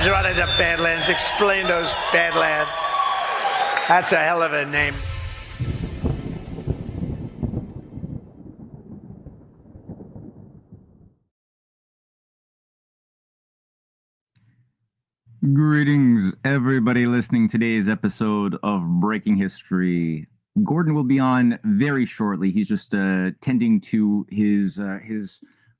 Badlands, what are the Badlands? Explain those Badlands. That's a hell of a name. Greetings, everybody listening to today's episode of Breaking History. Gordon will be on very shortly. He's just tending to his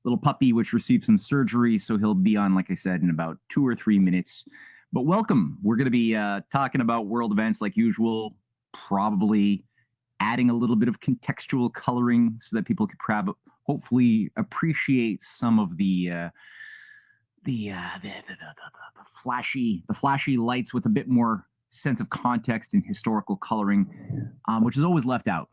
little puppy, which received some surgery, so he'll be on, like I said, in about 2 or 3 minutes. But welcome. We're going to be talking about world events like usual, probably adding a little bit of contextual coloring so that people could hopefully appreciate some of the flashy lights with a bit more sense of context and historical coloring, which is always left out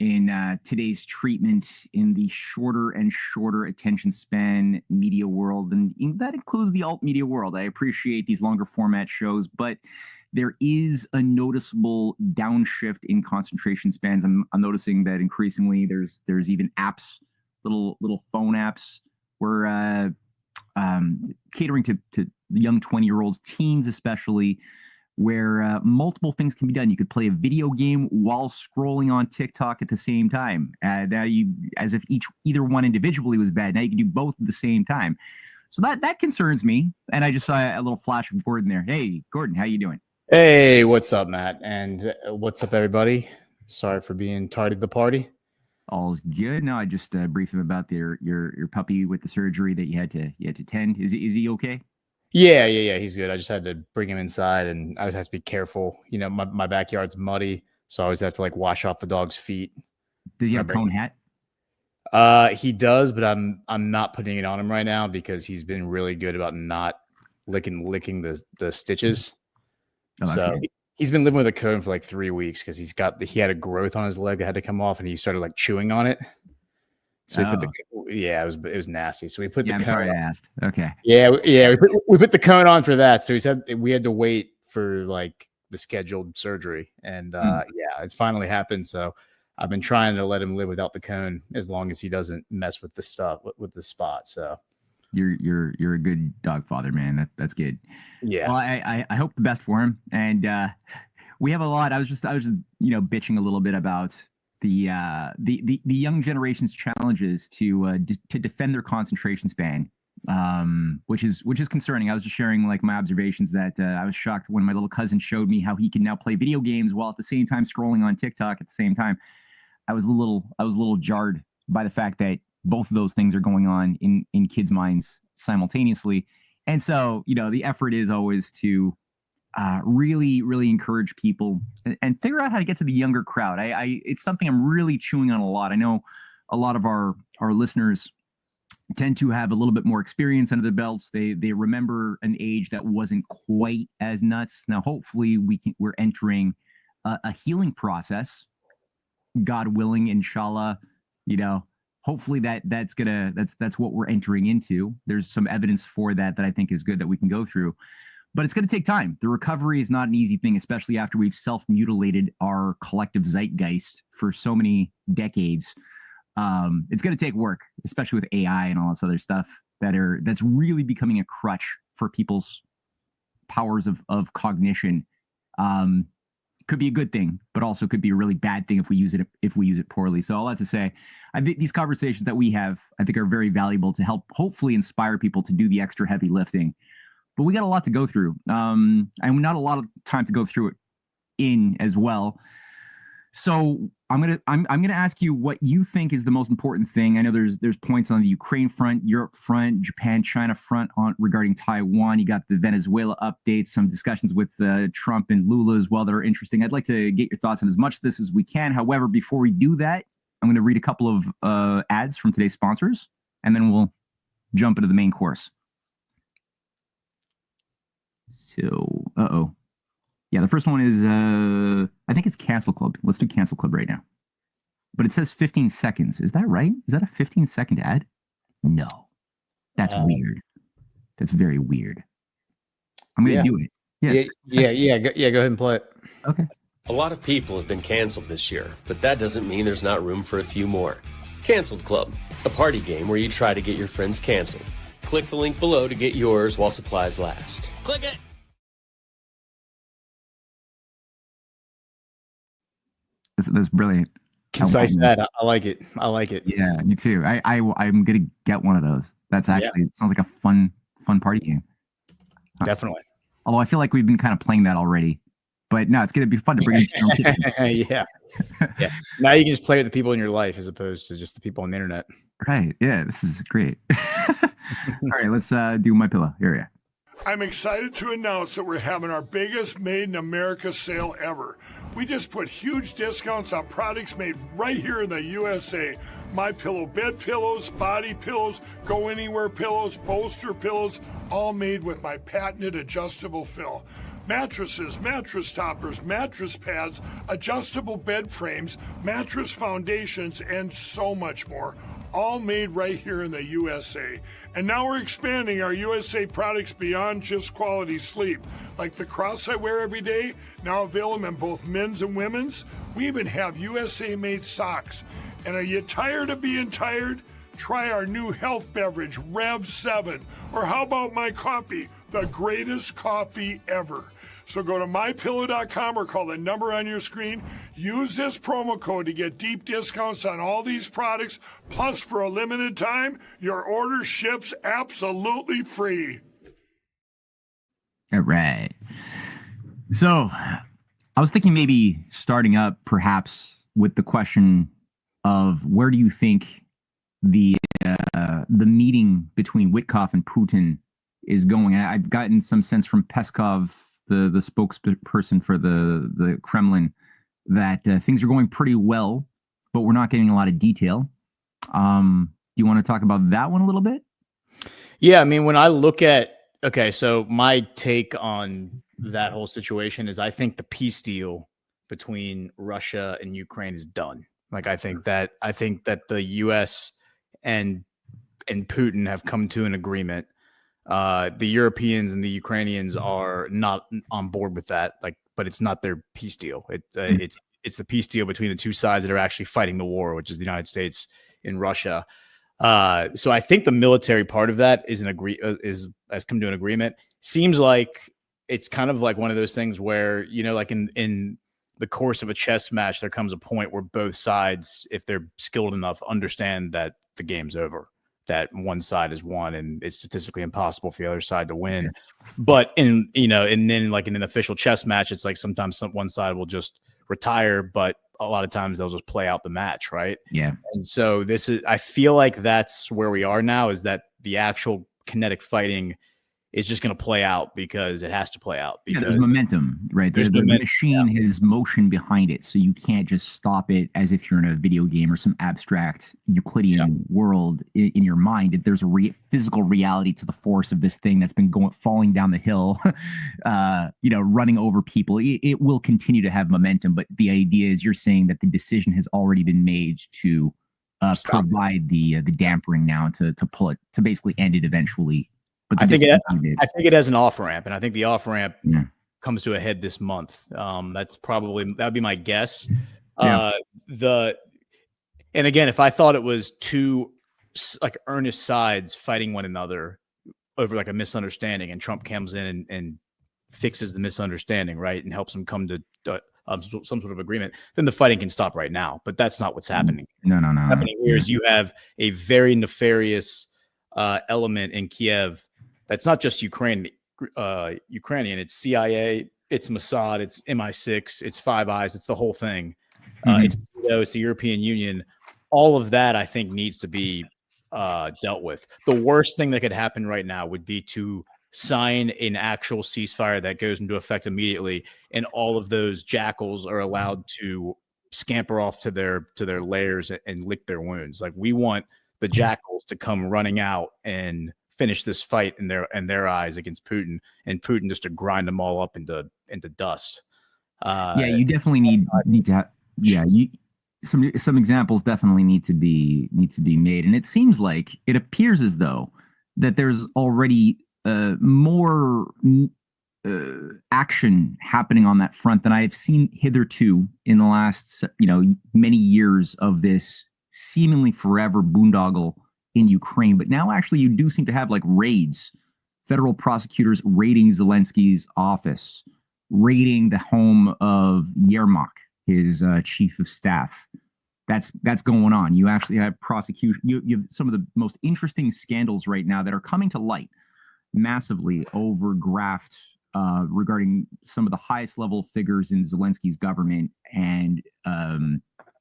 in today's treatment in the shorter and shorter attention span media world, and that includes the alt media world. I appreciate these longer format shows, but there is a noticeable downshift in concentration spans. I'm noticing that increasingly there's even apps, little phone apps where catering to the young 20-year-olds, teens especially, where multiple things can be done. You could play a video game while scrolling on TikTok at the same time. Now as if either one individually was bad. Now you can do both at the same time. So that concerns me. And I just saw a little flash of Gordon there. Hey, Gordon, how you doing? Hey, what's up, Matt? And what's up, everybody? Sorry for being tardy to the party. All's good. No, I just briefed him about your puppy with the surgery that you had to tend. Is he okay? Yeah, he's good. I just had to bring him inside, and I just have to be careful. You know, my backyard's muddy, so I always have to wash off the dog's feet. Does he have a cone hat? He does, but I'm not putting it on him right now because he's been really good about not licking the stitches. Oh, so good. He's been living with a cone for 3 weeks because he had a growth on his leg that had to come off, and he started chewing on it. So it was nasty. So we put the cone. I'm sorry I asked. Okay. Yeah. We put the cone on for that. So we had to wait for the scheduled surgery, and it's finally happened. So I've been trying to let him live without the cone as long as he doesn't mess with the stuff with the spot. So you're a good dog father, man. That's good. Yeah. Well, I hope the best for him. And we have a lot. I was just bitching a little bit about the young generation's challenges to defend their concentration span, which is concerning. I was just sharing my observations that I was shocked when my little cousin showed me how he can now play video games while at the same time scrolling on TikTok at the same time. I was a little jarred by the fact that both of those things are going on in kids' minds simultaneously. And so, the effort is always to really, really encourage people and figure out how to get to the younger crowd. It's something I'm really chewing on a lot. I know a lot of our listeners tend to have a little bit more experience under their belts. They remember an age that wasn't quite as nuts. Now, hopefully we're entering a healing process, God willing, inshallah. Hopefully that's what we're entering into. There's some evidence for that I think is good that we can go through. But it's going to take time. The recovery is not an easy thing, especially after we've self-mutilated our collective zeitgeist for so many decades. It's going to take work, especially with AI and all this other stuff that's really becoming a crutch for people's powers of cognition. Could be a good thing, but also could be a really bad thing if we use it poorly. So all that to say, I think these conversations that we have, I think, are very valuable to help hopefully inspire people to do the extra heavy lifting. But we got a lot to go through, and not a lot of time to go through it in as well. So I'm gonna ask you what you think is the most important thing. I know there's points on the Ukraine front, Europe front, Japan, China front regarding Taiwan. You got the Venezuela updates, some discussions with Trump and Lula as well that are interesting. I'd like to get your thoughts on as much of this as we can. However, before we do that, I'm going to read a couple of ads from today's sponsors, and then we'll jump into the main course. So, yeah, the first one is, I think it's Cancel Club. Let's do Cancel Club right now. But it says 15 seconds. Is that right? Is that a 15-second ad? No. That's weird. That's very weird. I'm going to do it. Go ahead and play it. Okay. A lot of people have been canceled this year, but that doesn't mean there's not room for a few more. Canceled Club, a party game where you try to get your friends canceled. Click the link below to get yours while supplies last. Click it! That's brilliant. Concise that. I like it. I like it. Yeah, me too. I'm gonna get one of those. That's actually it sounds like a fun party game. Definitely. Although I feel like we've been kind of playing that already. But no, it's gonna be fun to bring it to your own kitchen. Yeah. Now you can just play with the people in your life as opposed to just the people on the internet. Right. Yeah, this is great. All right, let's do My Pillow. Here we go. I'm excited to announce that we're having our biggest Made in America sale ever. We just put huge discounts on products made right here in the USA. My Pillow bed pillows, body pillows, go anywhere pillows, bolster pillows, all made with my patented adjustable fill. Mattresses, mattress toppers, mattress pads, adjustable bed frames, mattress foundations, and so much more. All made right here in the USA. And now we're expanding our USA products beyond just quality sleep. Like the cross I wear every day, now available in both men's and women's. We even have USA-made socks. And are you tired of being tired? Try our new health beverage, Rev 7. Or how about my coffee, the greatest coffee ever. So go to mypillow.com or call the number on your screen. Use this promo code to get deep discounts on all these products. Plus, for a limited time, your order ships absolutely free. All right. So I was thinking maybe starting up perhaps with the question of where do you think the meeting between Witkoff and Putin is going? I've gotten some sense from Peskov, the spokesperson for the Kremlin, that things are going pretty well, but we're not getting a lot of detail. Do you want to talk about that one a little bit? Yeah, I mean, when I look at, so my take on that whole situation is I think the peace deal between Russia and Ukraine is done. Like, I think that the U.S. and Putin have come to an agreement. The Europeans and the Ukrainians are not on board with that, but it's not their peace deal. It's the peace deal between the two sides that are actually fighting the war, which is the United States and Russia. So I think the military part of that has come to an agreement. Seems like it's kind of like one of those things where, like in the course of a chess match, there comes a point where both sides, if they're skilled enough, understand that the game's over, that one side is won and it's statistically impossible for the other side to win. But and then like in an official chess match, it's like sometimes one side will just retire, but a lot of times they'll just play out the match. Right. Yeah. And so I feel like that's where we are now, is that the actual kinetic fighting is just going to play out because it has to play out. Because there's momentum, right? The machine has motion behind it, so you can't just stop it as if you're in a video game or some abstract Euclidean world in your mind. There's a physical reality to the force of this thing that's been falling down the hill, running over people. It will continue to have momentum, but the idea is you're saying that the decision has already been made to provide the dampering now to pull it, to basically end it eventually. But I think it has an off ramp, and I think the off ramp comes to a head this month. That'd be my guess. Yeah. And again, if I thought it was two like earnest sides fighting one another over like a misunderstanding, and Trump comes in and fixes the misunderstanding, right, and helps them come to some sort of agreement, then the fighting can stop right now. But that's not what's happening. No. Happening here is you have a very nefarious element in Kiev. That's not just Ukrainian. It's CIA, it's Mossad, it's MI6, it's Five Eyes, it's the whole thing. It's the European Union. All of that, I think, needs to be dealt with. The worst thing that could happen right now would be to sign an actual ceasefire that goes into effect immediately, and all of those jackals are allowed to scamper off to their lairs and lick their wounds. Like, we want the jackals to come running out and finish this fight in their eyes against Putin, and Putin just to grind them all up into dust. You definitely need to have. Yeah, some examples definitely need to be made, and it appears as though that there's already more action happening on that front than I have seen hitherto in the last many years of this seemingly forever boondoggle in Ukraine. But now actually you do seem to have like raids, federal prosecutors raiding Zelensky's office, raiding the home of Yermak, his chief of staff. That's going on. You actually have prosecution. You have some of the most interesting scandals right now that are coming to light massively over graft regarding some of the highest level figures in Zelensky's government and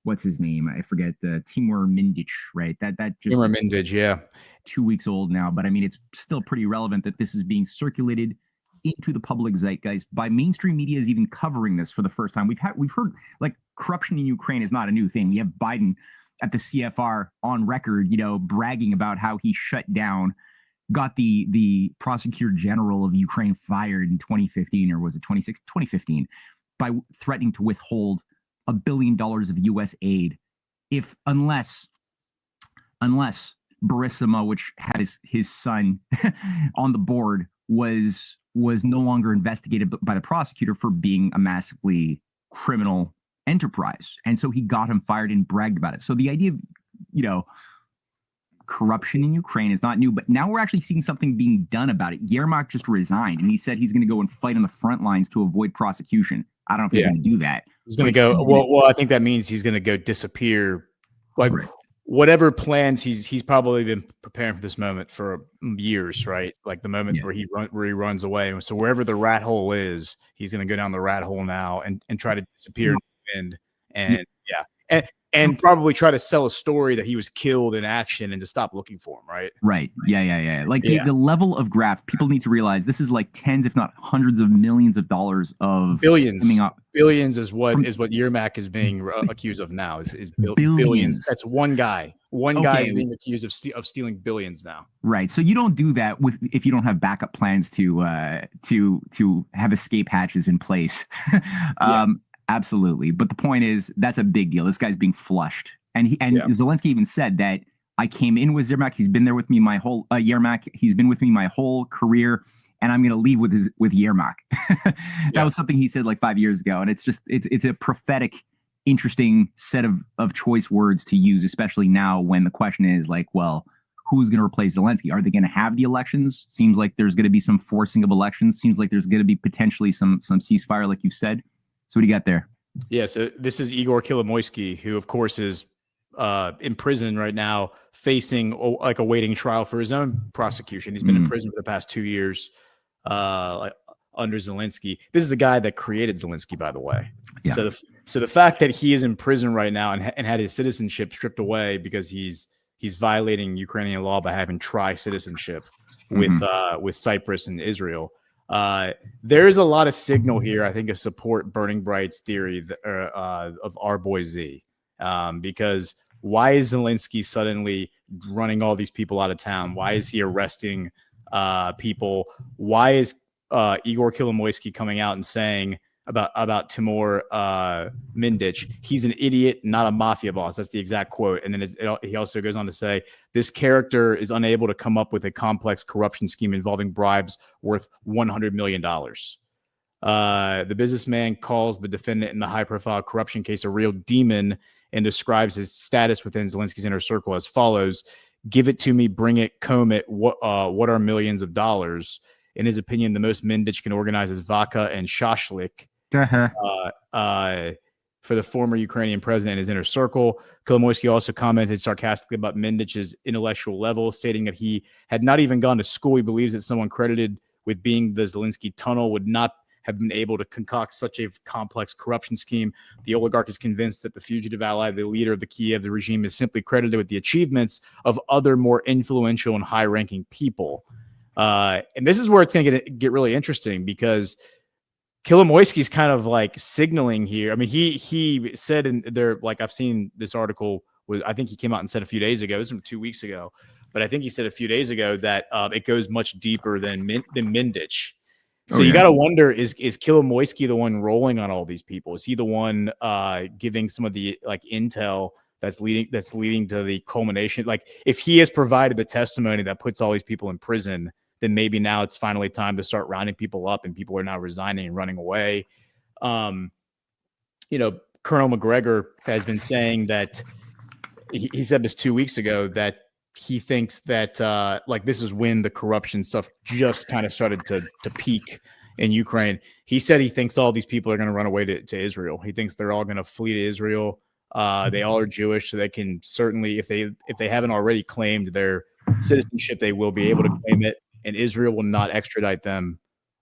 what's his name? I forget. Timur Mindich, right? That just Timur Mindich, yeah, 2 weeks old now, but I mean it's still pretty relevant that this is being circulated into the public zeitgeist by mainstream media is even covering this for the first time. We've heard like corruption in Ukraine is not a new thing. We have Biden at the CFR on record, bragging about how he shut down, got the prosecutor general of Ukraine fired in 2015, or was it 2015, by threatening to withhold $1 billion of U.S. aid unless Burisma, which had his son on the board, was no longer investigated by the prosecutor for being a massively criminal enterprise. And so he got him fired and bragged about it. So the idea of, corruption in Ukraine is not new, but now we're actually seeing something being done about it. Yermak just resigned and he said he's going to go and fight on the front lines to avoid prosecution. I don't know if he's going to do that. He's going to go. Well, I think that means he's going to go disappear. Like whatever plans he's probably been preparing for this moment for years, right? Like the moment where he runs away. So wherever the rat hole is, he's going to go down the rat hole now and try to disappear and probably try to sell a story that he was killed in action and to stop looking for him, right? Right. Yeah. Like the level of graft, people need to realize this is like tens, if not hundreds of millions of dollars of billions is what Yermak is being accused of now is billions. That's one guy. One guy is being accused of stealing billions now. Right. So you don't do that if you don't have backup plans to have escape hatches in place. Absolutely. But the point is, that's a big deal. This guy's being flushed. And Zelensky even said that I came in with Yermak. He's been there with me my whole Yermak. He's been with me my whole career, and I'm going to leave with Yermak. That was something he said like 5 years ago. And it's a prophetic, interesting set of choice words to use, especially now when the question is like, well, who's going to replace Zelensky? Are they going to have the elections? Seems like there's going to be some forcing of elections. Seems like there's going to be potentially some ceasefire, like you said. So what do you got there? Yeah, so this is Igor Kolomoisky, who, of course, is in prison right now, facing awaiting trial for his own prosecution. He's been in prison for the past 2 years under Zelensky. This is the guy that created Zelensky, by the way. Yeah. So the fact that he is in prison right now and had his citizenship stripped away because he's violating Ukrainian law by having tri-citizenship with Cyprus and Israel. There's a lot of signal here, I think, of support Burning Bright's theory of our boy Z. Because why is Zelensky suddenly running all these people out of town? Why is he arresting people? Why is Igor Kolomoisky coming out and saying about Timur Mindich, he's an idiot, not a mafia boss? That's the exact quote. And then he also goes on to say, this character is unable to come up with a complex corruption scheme involving bribes worth $100 million. The businessman calls the defendant in the high-profile corruption case a real demon and describes his status within Zelensky's inner circle as follows: "Give it to me, bring it, comb it. What are millions of dollars?" In his opinion, the most Mindich can organize is vodka and shashlik. For the former Ukrainian president in his inner circle. Kolomoisky also commented sarcastically about Mindich's intellectual level, stating that he had not even gone to school. He believes that someone credited with being the Zelensky tunnel would not have been able to concoct such a complex corruption scheme. The oligarch is convinced that the fugitive ally, the leader of the Kiev the regime, is simply credited with the achievements of other more influential and high-ranking people. And this is where it's going to get really interesting, because Kolomoisky's kind of like signaling here. I mean, he said in there, like, I've seen this article, I think he came out and said a few days ago, this was 2 weeks ago, but I think he said a few days ago that it goes much deeper than Mindich. So you got to wonder, is Kolomoisky the one rolling on all these people? Is he the one giving some of the like intel that's leading to the culmination? Like, if he has provided the testimony that puts all these people in prison, then maybe now it's finally time to start rounding people up, and people are now resigning and running away. Colonel McGregor has been saying that he said this 2 weeks ago, that he thinks that like this is when the corruption stuff just kind of started to peak in Ukraine. He said he thinks all these people are going to run away to Israel. He thinks they're all going to flee to Israel. They all are Jewish, so they can certainly, if they haven't already claimed their citizenship, they will be able to claim it, and Israel will not extradite them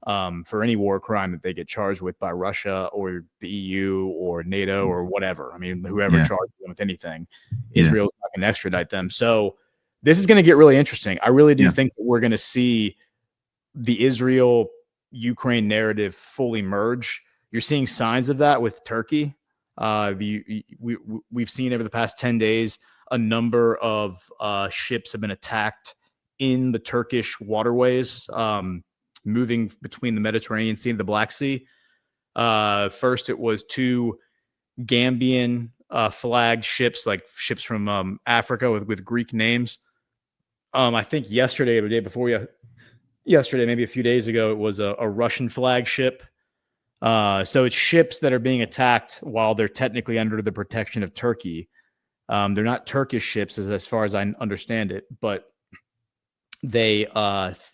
for any war crime that they get charged with by Russia or the EU or NATO or whatever. I mean, whoever charges them with anything, Israel's not going to extradite them. So this is going to get really interesting. I really do think that we're going to see the Israel-Ukraine narrative fully merge. You're seeing signs of that with Turkey. We've seen over the past 10 days a number of ships have been attacked in the Turkish waterways, moving between the Mediterranean Sea and the Black Sea. First, it was 2 Gambian flagged ships, like ships from Africa with Greek names. I think yesterday or the day before yesterday, maybe a few days ago, it was a Russian flag ship. So it's ships that are being attacked while they're technically under the protection of Turkey. They're not Turkish ships as far as I understand it, but they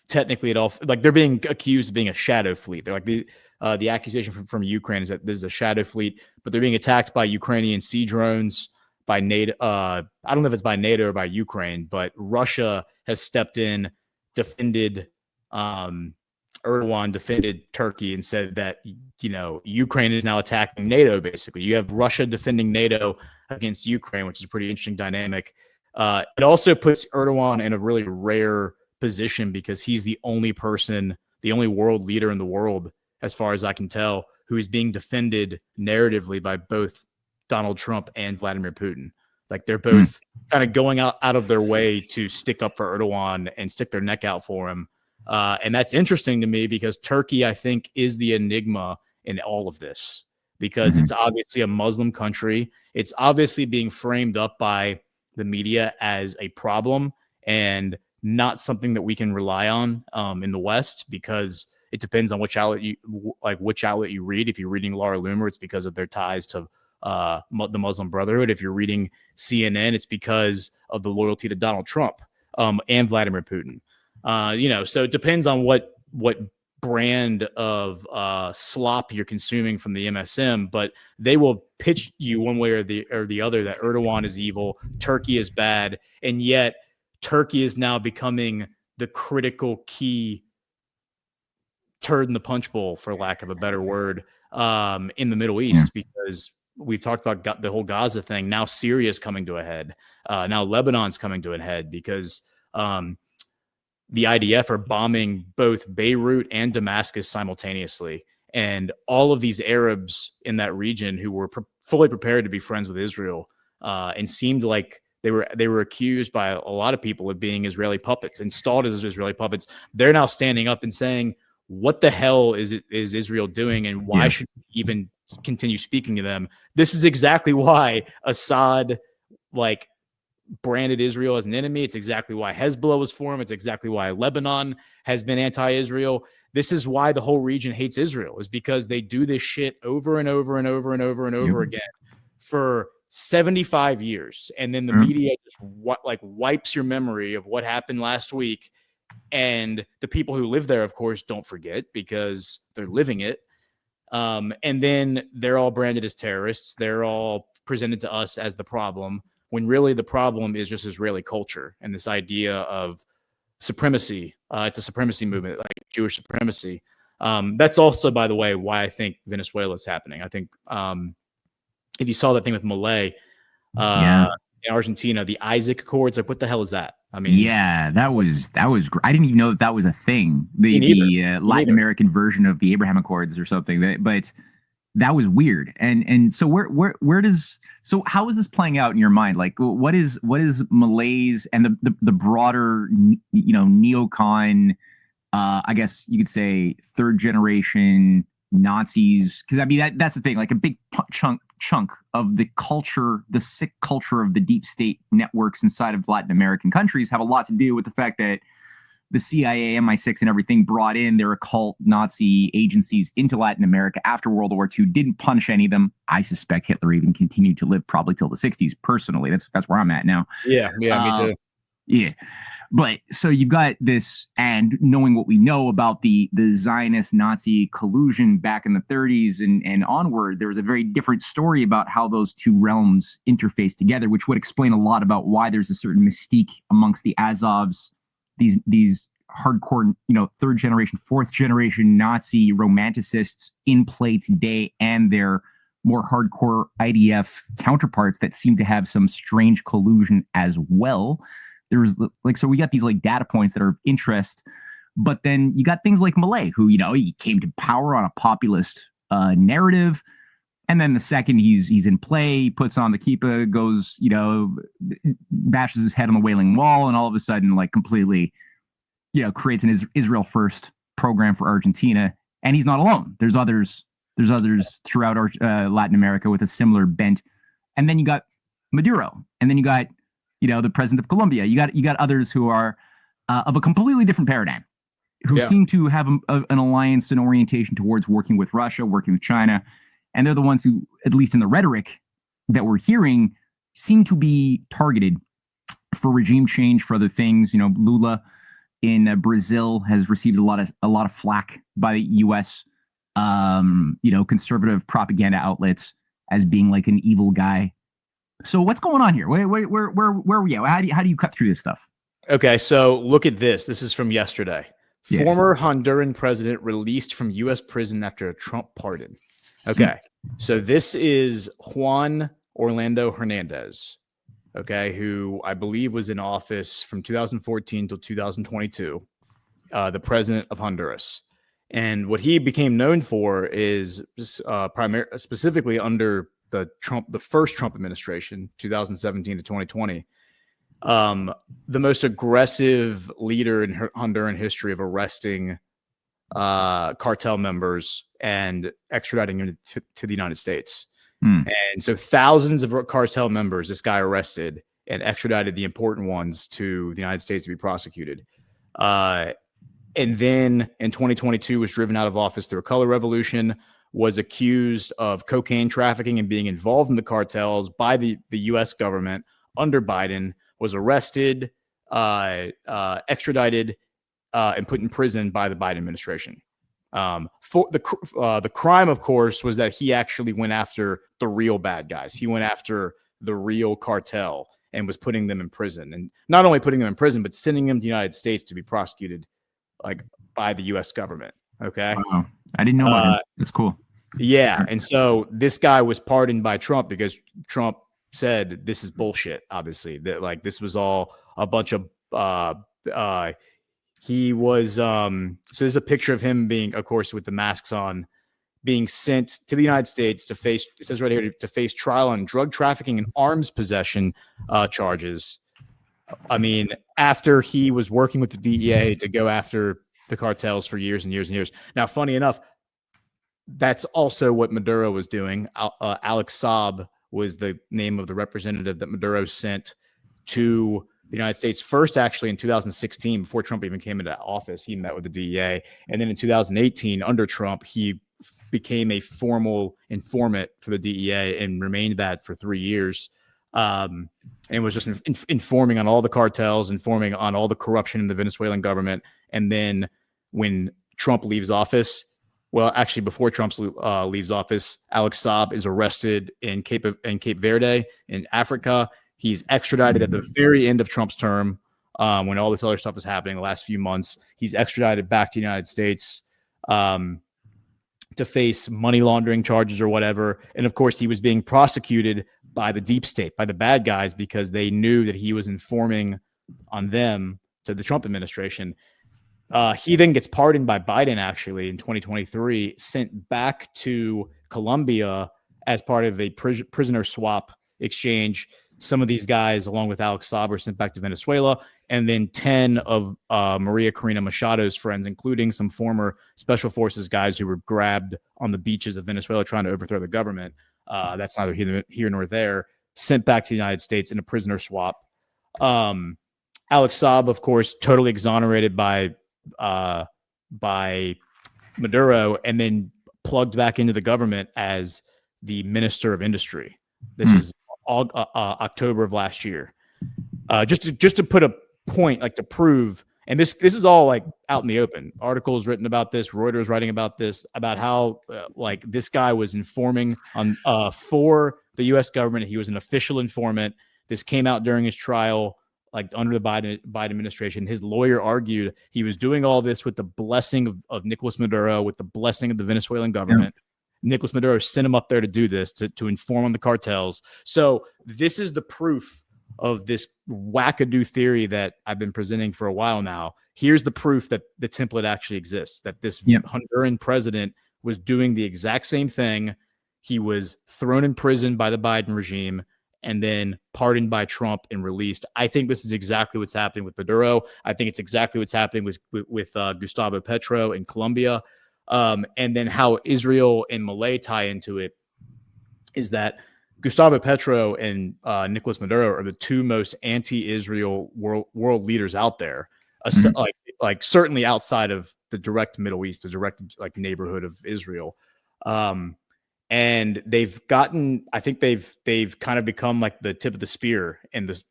technically at all, like they're being accused of being a shadow fleet. They're like the accusation from Ukraine is that this is a shadow fleet, but they're being attacked by Ukrainian sea drones, by NATO. I don't know if it's by NATO or by Ukraine, but Russia has stepped in, defended Erdogan defended Turkey and said that, you know, Ukraine is now attacking NATO, basically. You have Russia defending NATO against Ukraine, which is a pretty interesting dynamic. It also puts Erdogan in a really rare position because he's the only person, the only world leader in the world, as far as I can tell, who is being defended narratively by both Donald Trump and Vladimir Putin. Like they're both kind of going out of their way to stick up for Erdogan and stick their neck out for him. And that's interesting to me because Turkey, I think, is the enigma in all of this because it's obviously a Muslim country. It's obviously being framed up by the media as a problem and not something that we can rely on in the West because it depends on which outlet you read. If you're reading Laura Loomer, it's because of their ties to the Muslim Brotherhood. If you're reading CNN, it's because of the loyalty to Donald Trump and Vladimir Putin. So it depends on what brand of slop you're consuming from the MSM, but they will pitch you one way or the other that Erdogan is evil, Turkey is bad, and yet Turkey is now becoming the critical key turd in the punch bowl, for lack of a better word, in the Middle East because we've talked about the whole Gaza thing. Now Syria is coming to a head. Now Lebanon's coming to a head because the IDF are bombing both Beirut and Damascus simultaneously. And all of these Arabs in that region who were fully prepared to be friends with Israel and seemed like they were accused by a lot of people of being Israeli puppets, installed as Israeli puppets. They're now standing up and saying, what the hell is Israel doing and why should we even continue speaking to them? This is exactly why Assad branded Israel as an enemy. It's exactly why Hezbollah was formed. It's exactly why Lebanon has been anti-Israel. This is why the whole region hates Israel, is because they do this shit over and over and over and over and over again for 75 years. And then the media just wipes your memory of what happened last week. And the people who live there, of course, don't forget because they're living it. And then they're all branded as terrorists. They're all presented to us as the problem, when really the problem is just Israeli culture and this idea of supremacy. It's a supremacy movement, like Jewish supremacy. That's also, by the way, why I think Venezuela is happening. I think if you saw that thing with Milei in Argentina, the Isaac Accords, like what the hell is that? I mean, yeah, that was I didn't even know that was a thing. The Latin American version of the Abraham Accords or something. But that was weird. And so so how is this playing out in your mind? Like, what is Malay's and the broader, neocon, I guess you could say third generation Nazis? Because I mean, that's the thing, like a big chunk of the culture, the sick culture of the deep state networks inside of Latin American countries have a lot to do with the fact that the CIA, MI6, and everything brought in their occult Nazi agencies into Latin America after World War II, didn't punish any of them. I suspect Hitler even continued to live probably till the 60s. Personally, that's where I'm at now. Yeah, me too. Yeah. But so you've got this, and knowing what we know about the Zionist Nazi collusion back in the 30s and onward, there was a very different story about how those two realms interface together, which would explain a lot about why there's a certain mystique amongst the Azovs, these hardcore, third generation, fourth generation Nazi romanticists in play today, and their more hardcore IDF counterparts that seem to have some strange collusion as well. There's so we got these data points that are of interest, but then you got things like Milei, who, he came to power on a populist narrative. And then the second he's in play, he puts on the kippah, goes, bashes his head on the Wailing Wall, and all of a sudden, completely, creates an Israel first program for Argentina. And he's not alone. There's others throughout Latin America with a similar bent. And then you got Maduro, and then you got the president of Colombia. You got others who are of a completely different paradigm, who seem to have an alliance and orientation towards working with Russia, working with China. And they're the ones who, at least in the rhetoric that we're hearing, seem to be targeted for regime change, for other things. Lula in Brazil has received a lot of flack by the U.S. Conservative propaganda outlets as being an evil guy. So what's going on here? Where are we at? How do you cut through this stuff? Okay, so look at this. This is from yesterday. Yeah. Former Honduran president released from U.S. prison after a Trump pardon. Okay, so this is Juan Orlando Hernandez, okay, who I believe was in office from 2014 till 2022, the president of Honduras. And what he became known for is specifically under the first Trump administration, 2017 to 2020, the most aggressive leader in Honduran history of arresting cartel members and extraditing them to the United States. And so thousands of cartel members this guy arrested and extradited, the important ones, to the United States to be prosecuted. And then in 2022 was driven out of office through a color revolution, was accused of cocaine trafficking and being involved in the cartels by the U.S. government under Biden, was arrested, extradited, and put in prison by the Biden administration. For the crime, of course, was that he actually went after the real bad guys. He went after the real cartel and was putting them in prison, and not only putting them in prison, but sending them to the United States to be prosecuted by the U.S. government. Okay. Wow. I didn't know about him. That's cool. Yeah. And so this guy was pardoned by Trump because Trump said this is bullshit, obviously, that this was all a bunch of he was so there's a picture of him being, of course, with the masks on, being sent to the United States to face, it says right here, to face trial on drug trafficking and arms possession charges. I mean, after he was working with the DEA to go after the cartels for years and years and years. Now, funny enough, that's also what Maduro was doing. Alex Saab was the name of the representative that Maduro sent to the United States first, actually, in 2016, before Trump even came into office. He met with the DEA. And then in 2018, under Trump, he became a formal informant for the DEA and remained that for 3 years. And was just informing on all the cartels, informing on all the corruption in the Venezuelan government. And then when Trump leaves office, well, actually, before Trump leaves office, Alex Saab is arrested in Cape Verde in Africa. He's extradited at the very end of Trump's term, when all this other stuff is happening the last few months. He's extradited back to the United States to face money laundering charges or whatever. And of course, he was being prosecuted by the deep state, by the bad guys, because they knew that he was informing on them to the Trump administration. He then gets pardoned by Biden, actually, in 2023, sent back to Colombia as part of a prisoner swap exchange. Some of these guys, along with Alex Saab, were sent back to Venezuela. And then 10 of Maria Corina Machado's friends, including some former special forces guys who were grabbed on the beaches of Venezuela trying to overthrow the government. That's neither here nor there. Sent back to the United States in a prisoner swap. Alex Saab, of course, totally exonerated by Maduro, and then plugged back into the government as the Minister of Industry. This was October of last year. Just to put a point, like to prove, and this is all like out in the open. Articles written about this, Reuters writing about this, about how like this guy was informing on for the U.S. government. He was an official informant. This came out during his trial, like under the Biden administration. His lawyer argued he was doing all this with the blessing of Nicolas Maduro, with the blessing of the Venezuelan government. Yeah. Nicolas Maduro sent him up there to do this, to inform on the cartels. So this is the proof of this wackadoo theory that I've been presenting for a while now. Here's the proof that the template actually exists, that this Honduran president was doing the exact same thing. He was thrown in prison by the Biden regime and then pardoned by Trump and released. I think this is exactly what's happening with Maduro. I think it's exactly what's happening with Gustavo Petro in Colombia. And then how Israel and Milei tie into it is that Gustavo Petro and Nicolas Maduro are the two most anti-Israel world leaders out there, like certainly outside of the direct Middle East, the direct like neighborhood of Israel. And they've gotten, I think they've kind of become like the tip of the spear in this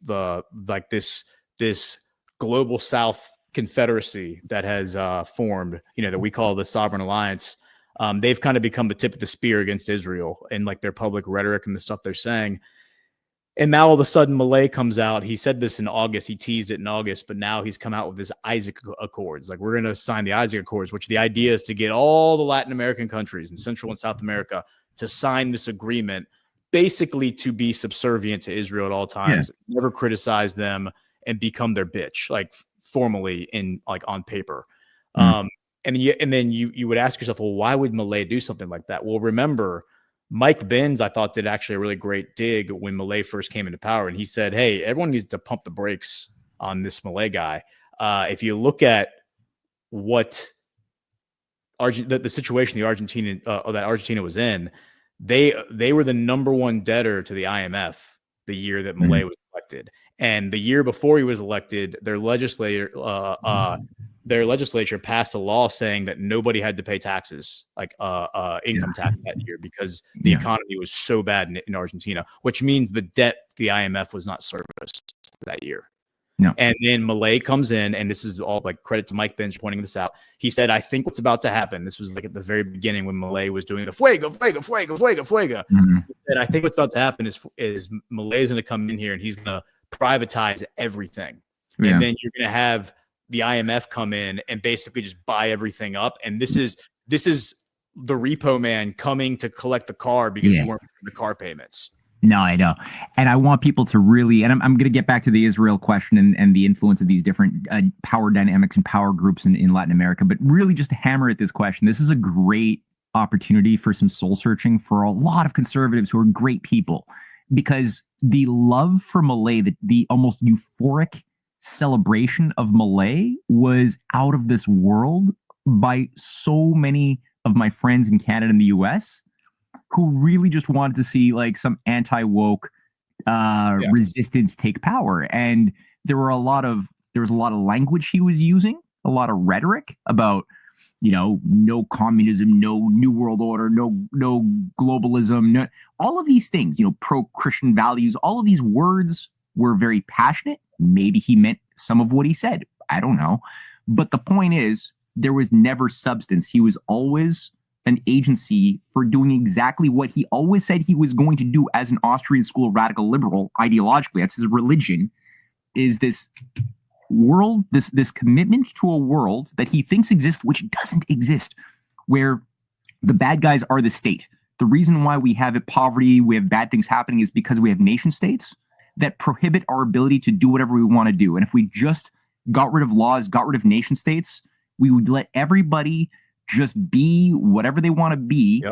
global South confederacy that has formed, that we call the Sovereign Alliance. They've kind of become the tip of the spear against Israel and like their public rhetoric and the stuff they're saying. And now all of a sudden Milei comes out. He said this in August. He teased it in August, but now he's come out with this Isaac Accords. Like, we're going to sign the Isaac Accords, which the idea is to get all the Latin American countries and Central and South America to sign this agreement, basically to be subservient to Israel at all times, never criticize them, and become their bitch, like formally in like on paper. And then you would ask yourself, well, why would Milei do something like that? Well, remember, Mike Benz, I thought, did actually a really great dig when Milei first came into power. And he said, hey, everyone needs to pump the brakes on this Milei guy. If you look at what the situation that Argentina was in, they were the number one debtor to the IMF the year that Milei was elected. And the year before he was elected, their legislature passed a law saying that nobody had to pay taxes, like income tax that year, because the economy was so bad in Argentina, which means the debt to the IMF was not serviced that year. No. And then Milei comes in, and this is all like credit to Mike Benz pointing this out. He said, I think what's about to happen. This was like at the very beginning when Milei was doing the fuego. He said, I think what's about to happen is Milei's going to come in here and he's going to privatize everything. And then you're going to have the IMF come in and basically just buy everything up. And this is the repo man coming to collect the car because you weren't paying the car payments. No, I know. And I want people to really, and I'm going to get back to the Israel question and the influence of these different power dynamics and power groups in Latin America, but really just to hammer at this question, this is a great opportunity for some soul searching for a lot of conservatives who are great people, because the love for Milei, the almost euphoric celebration of Milei was out of this world by so many of my friends in Canada and the US who really just wanted to see like some anti-woke resistance take power. And there was a lot of language he was using, a lot of rhetoric about, no communism, no new world order, no globalism, no, all of these things, pro-Christian values, all of these words were very passionate. Maybe he meant some of what he said. I don't know. But the point is, there was never substance. He was always an agency for doing exactly what he always said he was going to do as an Austrian school radical liberal ideologically. That's his religion, is this world, this commitment to a world that he thinks exists, which doesn't exist, where the bad guys are the state. The reason why we have poverty, we have bad things happening, is because we have nation states that prohibit our ability to do whatever we want to do. And if we just got rid of laws, got rid of nation states, we would let everybody just be whatever they want to be,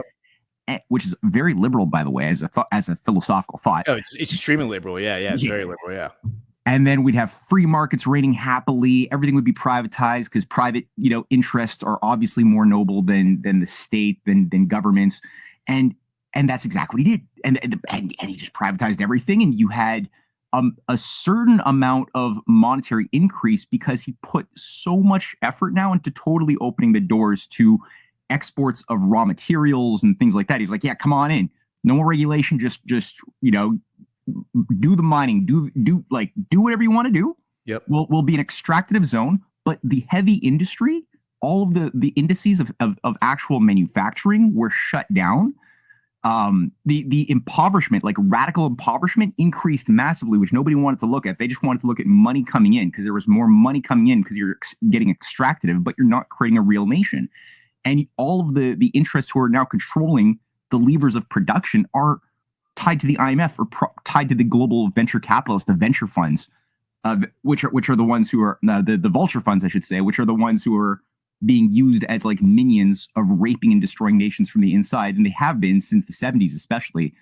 which is very liberal, by the way, as a philosophical thought. Oh, it's extremely liberal. Yeah, it's very liberal. Yeah. And then we'd have free markets reigning happily. Everything would be privatized because private, interests are obviously more noble than the state, than governments. And that's exactly what he did. And he just privatized everything. And you had a certain amount of monetary increase because he put so much effort now into totally opening the doors to exports of raw materials and things like that. He's like, yeah, come on in. No more regulation. Just do the mining. Do whatever you want to do. Yep. will be an extractive zone, but the heavy industry, all of the indices of actual manufacturing were shut down. The impoverishment, like radical impoverishment, increased massively, which nobody wanted to look at. They just wanted to look at money coming in because there was more money coming in because you're getting extractive, but you're not creating a real nation. And all of the interests who are now controlling the levers of production are tied to the IMF or tied to the global venture capitalists, the venture funds, which are the ones who are the vulture funds, I should say, which are the ones who are being used as like minions of raping and destroying nations from the inside. And they have been since the 70s, especially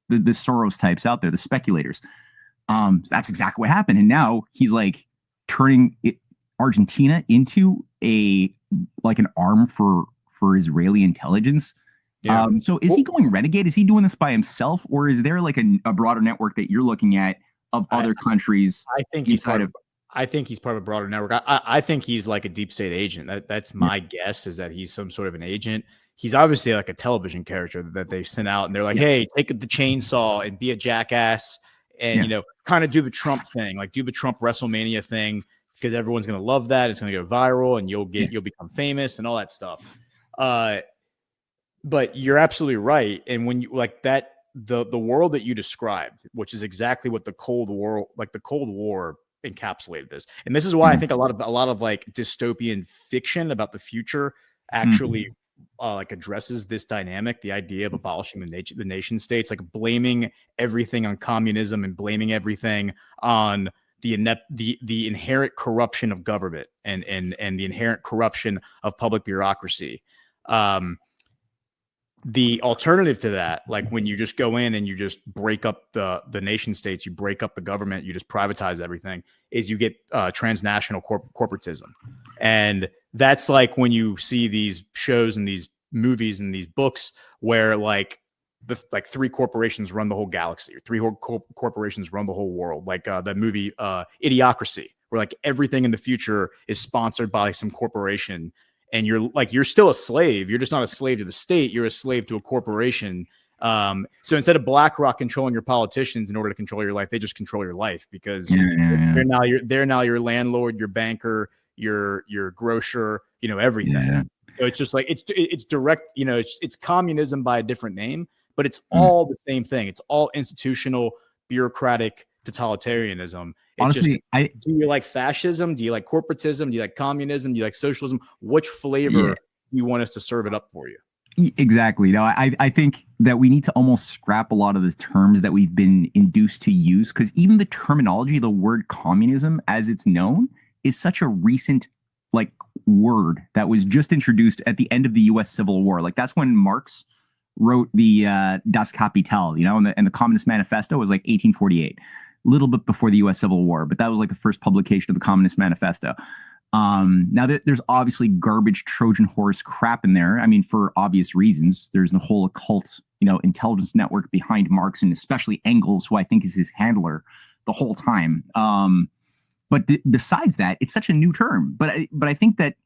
the Soros types out there, the speculators. That's exactly what happened. And now he's like turning Argentina into an arm for Israeli intelligence. Yeah. So is he going renegade? Is he doing this by himself, or is there like a broader network that you're looking at of other countries? I think he's part of a broader network. I think he's like a deep state agent. That's my guess, is that he's some sort of an agent. He's obviously like a television character that they've sent out, and they're like, hey, take the chainsaw and be a jackass and, kind of do the Trump thing, like do the Trump WrestleMania thing, because everyone's going to love that. It's going to go viral and you'll become famous and all that stuff. But you're absolutely right. And when you like that, the world that you described, which is exactly what the Cold War encapsulated this. And this is why I think a lot of like dystopian fiction about the future actually like addresses this dynamic, the idea of abolishing the nation states, like blaming everything on communism and blaming everything on the inherent corruption of government and the inherent corruption of public bureaucracy. The alternative to that, like when you just go in and you just break up the nation states, you break up the government, you just privatize everything, is you get transnational corporatism. And that's like when you see these shows and these movies and these books where like three corporations run the whole galaxy, or three corporations run the whole world. Like the movie Idiocracy, where like everything in the future is sponsored by some corporation. And you're still a slave. You're just not a slave to the state. You're a slave to a corporation. So instead of BlackRock controlling your politicians in order to control your life, they just control your life because they're now your landlord, your banker, your grocer, everything. Yeah. So it's just like it's direct. It's communism by a different name, but it's all the same thing. It's all institutional, bureaucratic totalitarianism. Honestly, do you like fascism? Do you like corporatism? Do you like communism? Do you like socialism? Which flavor do you want us to serve it up for you? Exactly. No, I think that we need to almost scrap a lot of the terms that we've been induced to use, because even the terminology, the word communism as it's known, is such a recent like word that was just introduced at the end of the U.S. Civil War. Like that's when Marx wrote the Das Kapital, and the Communist Manifesto was like 1848. Little bit before the U.S. Civil War, but that was like the first publication of the Communist Manifesto. Now there's obviously garbage Trojan horse crap in there. I mean, for obvious reasons. There's the whole occult, intelligence network behind Marx, and especially Engels, who I think is his handler the whole time. But besides that, it's such a new term. But I think that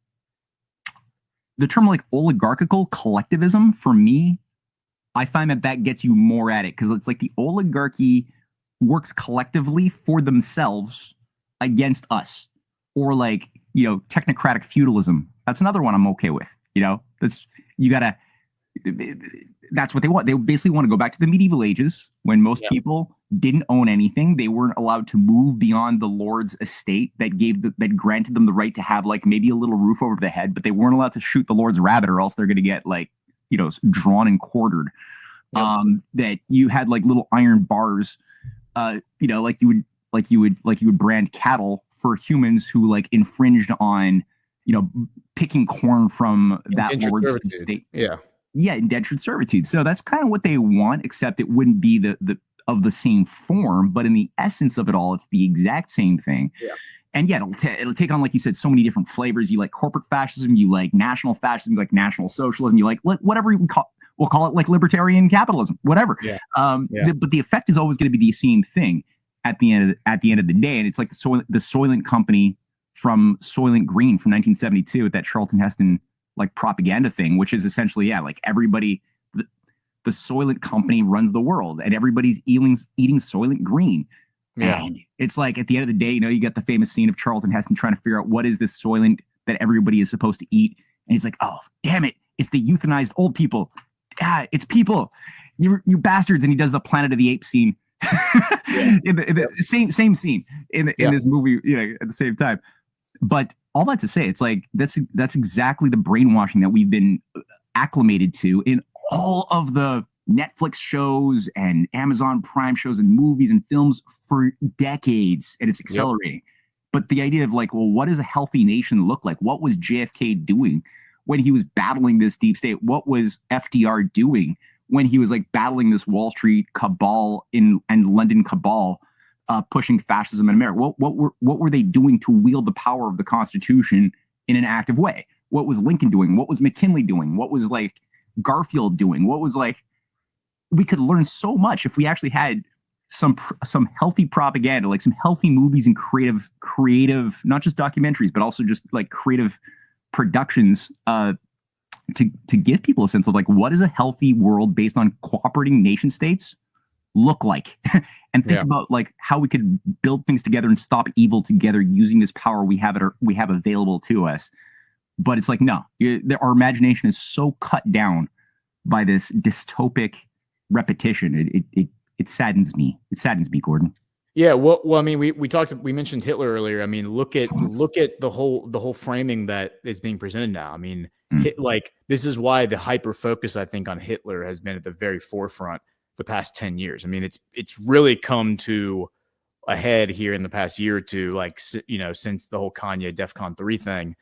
the term like oligarchical collectivism, for me, I find that gets you more at it, because it's like the oligarchy works collectively for themselves against us, or like, technocratic feudalism. That's another one I'm okay with. That's what they want. They basically want to go back to the medieval ages when most people didn't own anything. They weren't allowed to move beyond the lord's estate that granted them the right to have like maybe a little roof over their head, but they weren't allowed to shoot the lord's rabbit, or else they're going to get like, drawn and quartered. That you had like little iron bars, like you would brand cattle for humans who like infringed on, picking corn from that lord's estate. Yeah, indentured servitude. So that's kind of what they want, except it wouldn't be the same form, but in the essence of it all, it's the exact same thing. Yeah. And it'll take on, like you said, so many different flavors. You like corporate fascism, you like national fascism, you like national socialism, you like whatever we'll call it like libertarian capitalism, whatever. Yeah. But the effect is always going to be the same thing at the end of the day. And it's like the Soylent Company from Soylent Green from 1972 with that Charlton Heston like propaganda thing, which is essentially, like everybody, the Soylent Company runs the world and everybody's eating Soylent Green. Yeah. And it's like at the end of the day, you got the famous scene of Charlton Heston trying to figure out what is this soylent that everybody is supposed to eat. And he's like, oh, damn it. It's the euthanized old people. It's people. You bastards. And he does the Planet of the Apes scene. in the same scene in this movie, at the same time. But all that to say, it's like that's exactly the brainwashing that we've been acclimated to in all of the Netflix shows and Amazon Prime shows and movies and films for decades, and it's accelerating. But the idea of like, well, what does a healthy nation look like? What was JFK doing when he was battling this deep state? What was FDR doing when he was like battling this Wall Street cabal and London cabal, pushing fascism in America? What were they doing to wield the power of the Constitution in an active way? What was Lincoln doing? What was McKinley doing? What was like Garfield doing? What was like, we could learn so much if we actually had some healthy propaganda, like some healthy movies and creative, not just documentaries, but also just like creative productions, to give people a sense of like, what does a healthy world based on cooperating nation states look like? And think about like how we could build things together and stop evil together using this power we have available to us. But it's like, no, our imagination is so cut down by this dystopic repetition. It saddens me. It saddens me, Gordon. Yeah, well, I mean, we mentioned Hitler earlier. I mean, look at the whole framing that is being presented now. I mean, like this is why the hyper focus, I think, on Hitler has been at the very forefront the past 10 years. I mean, it's really come to a head here in the past year or two, like, since the whole Kanye DEFCON 3 thing,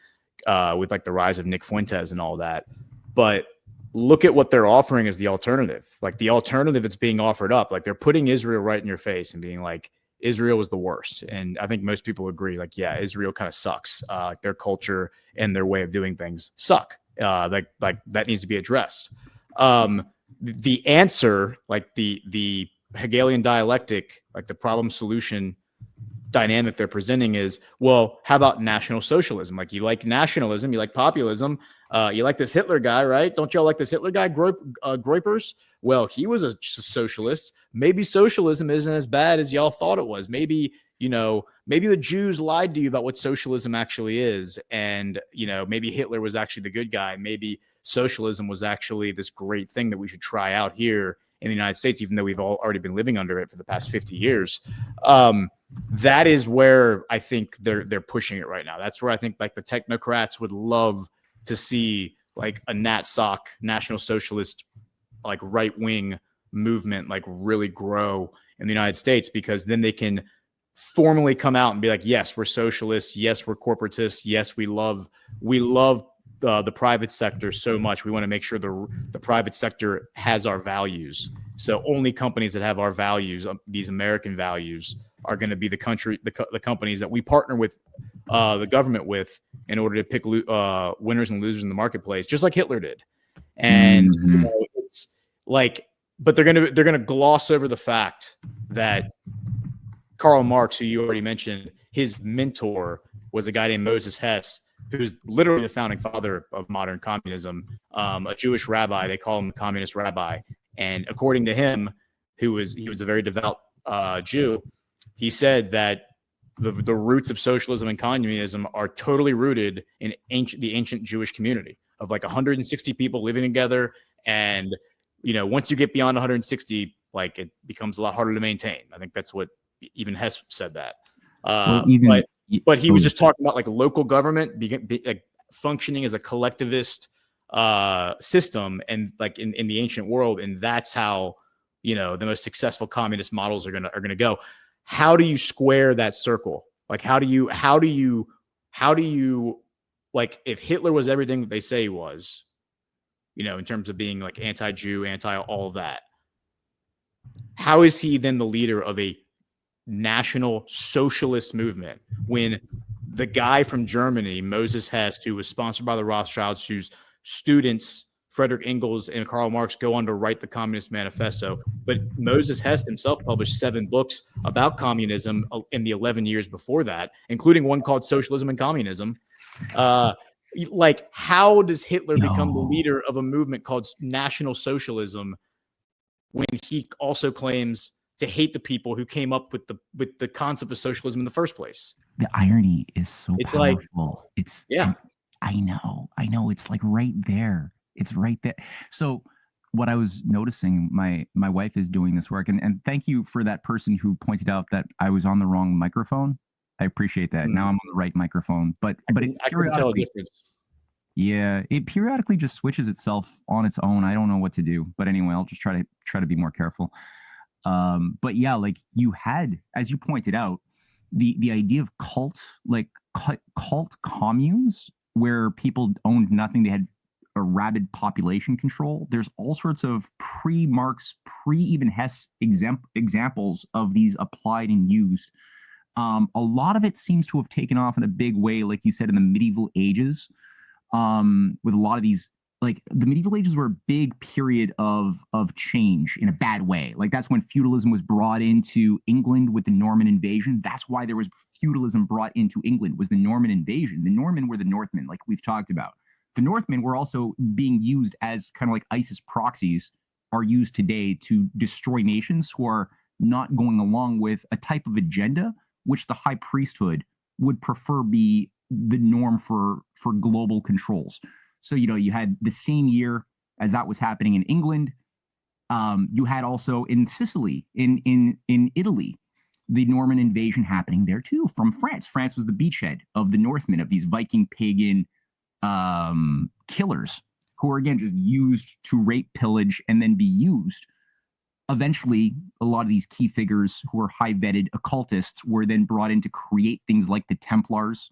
with like the rise of Nick Fuentes and all that. But look at what they're offering as the alternative. Like the alternative that's being offered up, like they're putting Israel right in your face and being like, Israel was the worst. And I think most people agree, like, yeah, Israel kind of sucks. Like their culture and their way of doing things suck. Like that needs to be addressed. The answer, like the Hegelian dialectic, like the problem solution dynamic they're presenting is, well, how about national socialism? Like you like nationalism, you like populism, you like this Hitler guy, right? Don't y'all like this Hitler guy, Groypers? Well, he was a socialist. Maybe socialism isn't as bad as y'all thought it was. Maybe, maybe the Jews lied to you about what socialism actually is. And, maybe Hitler was actually the good guy. Maybe socialism was actually this great thing that we should try out here in the United States, even though we've all already been living under it for the past 50 years. That is where I think they're pushing it right now. That's where I think like the technocrats would love to see like a NatSoc, National Socialist, like right-wing movement, like really grow in the United States, because then they can formally come out and be like, yes, we're socialists. Yes, we're corporatists. Yes, we love the private sector so much. We want to make sure the private sector has our values. So only companies that have our values, these American values, are going to be the companies that we partner with the government with in order to pick winners and losers in the marketplace, just like Hitler did. And it's like, but they're gonna gloss over the fact that Karl Marx, who you already mentioned, his mentor was a guy named Moses Hess, who's literally the founding father of modern communism, a Jewish rabbi. They call him the communist rabbi. And according to him, he was a very devout Jew. He said that the roots of socialism and communism are totally rooted in the ancient Jewish community of like 160 people living together. And, once you get beyond 160, like it becomes a lot harder to maintain. I think that's what even Hess said that. But he was just talking about like local government like functioning as a collectivist system, and like in the ancient world. And that's how, the most successful communist models are gonna go. How do you square that circle? Like, how do you like, if Hitler was everything that they say he was, in terms of being like anti-Jew, anti all of that, how is he then the leader of a national socialist movement when the guy from Germany, Moses Hess, who was sponsored by the Rothschilds, whose students, Frederick Engels and Karl Marx, go on to write the Communist Manifesto, but Moses Hess himself published 7 books about communism in the 11 years before that, including one called Socialism and Communism. Like, how does Hitler become the leader of a movement called National Socialism when he also claims to hate the people who came up with the concept of socialism in the first place. The irony is so It's powerful. yeah. I know. It's like right there. It's right there. So what I was noticing, my wife is doing this work, and thank you for that person who pointed out that I was on the wrong microphone. I appreciate that. Now I'm on the right microphone, but I couldn't tell a difference. Yeah, it periodically just switches itself on its own. I don't know what to do, but anyway, I'll just try to be more careful. But yeah, like you had, as you pointed out, the idea of cult communes where people owned nothing. They had a rabid population control. There's all sorts of pre-Marx, pre-even Hess examples of these applied and used. A lot of it seems to have taken off in a big way, like you said, in the medieval ages, with a lot of these, like the medieval ages were a big period of change in a bad way. Like that's when feudalism was brought into England with the Norman invasion. That's why there was feudalism brought into England, was the Norman invasion. The Norman were the Northmen, like we've talked about. The Northmen were also being used as kind of like ISIS proxies are used today to destroy nations who are not going along with a type of agenda which the high priesthood would prefer be the norm for global controls. So, you had the same year as that was happening in England. You had also in Sicily, in Italy, the Norman invasion happening there too from France. France was the beachhead of the Northmen, of these Viking pagan killers who were, again, just used to rape, pillage, and then be used. Eventually, a lot of these key figures who were high-vetted occultists were then brought in to create things like the Templars.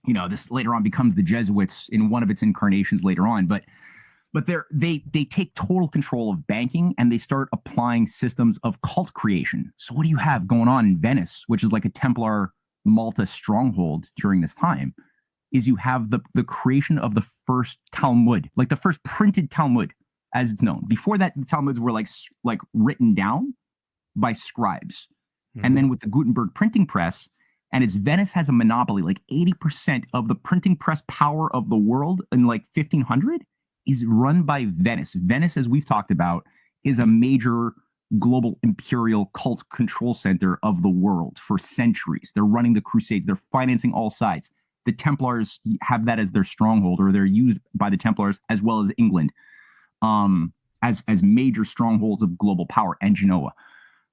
This later on becomes the Jesuits in one of its incarnations later on. But they take total control of banking, and they start applying systems of cult creation. So what do you have going on in Venice, which is like a Templar Malta stronghold during this time, is you have the creation of the first Talmud, like the first printed Talmud, as it's known. Before that, the Talmuds were like written down by scribes. Mm-hmm. And then with the Gutenberg printing press, and Venice has a monopoly, like 80% of the printing press power of the world in like 1500 is run by Venice. Venice, as we've talked about, is a major global imperial cult control center of the world for centuries. They're running the Crusades. They're financing all sides. The Templars have that as their stronghold, or they're used by the Templars as well as England. As major strongholds of global power, and Genoa.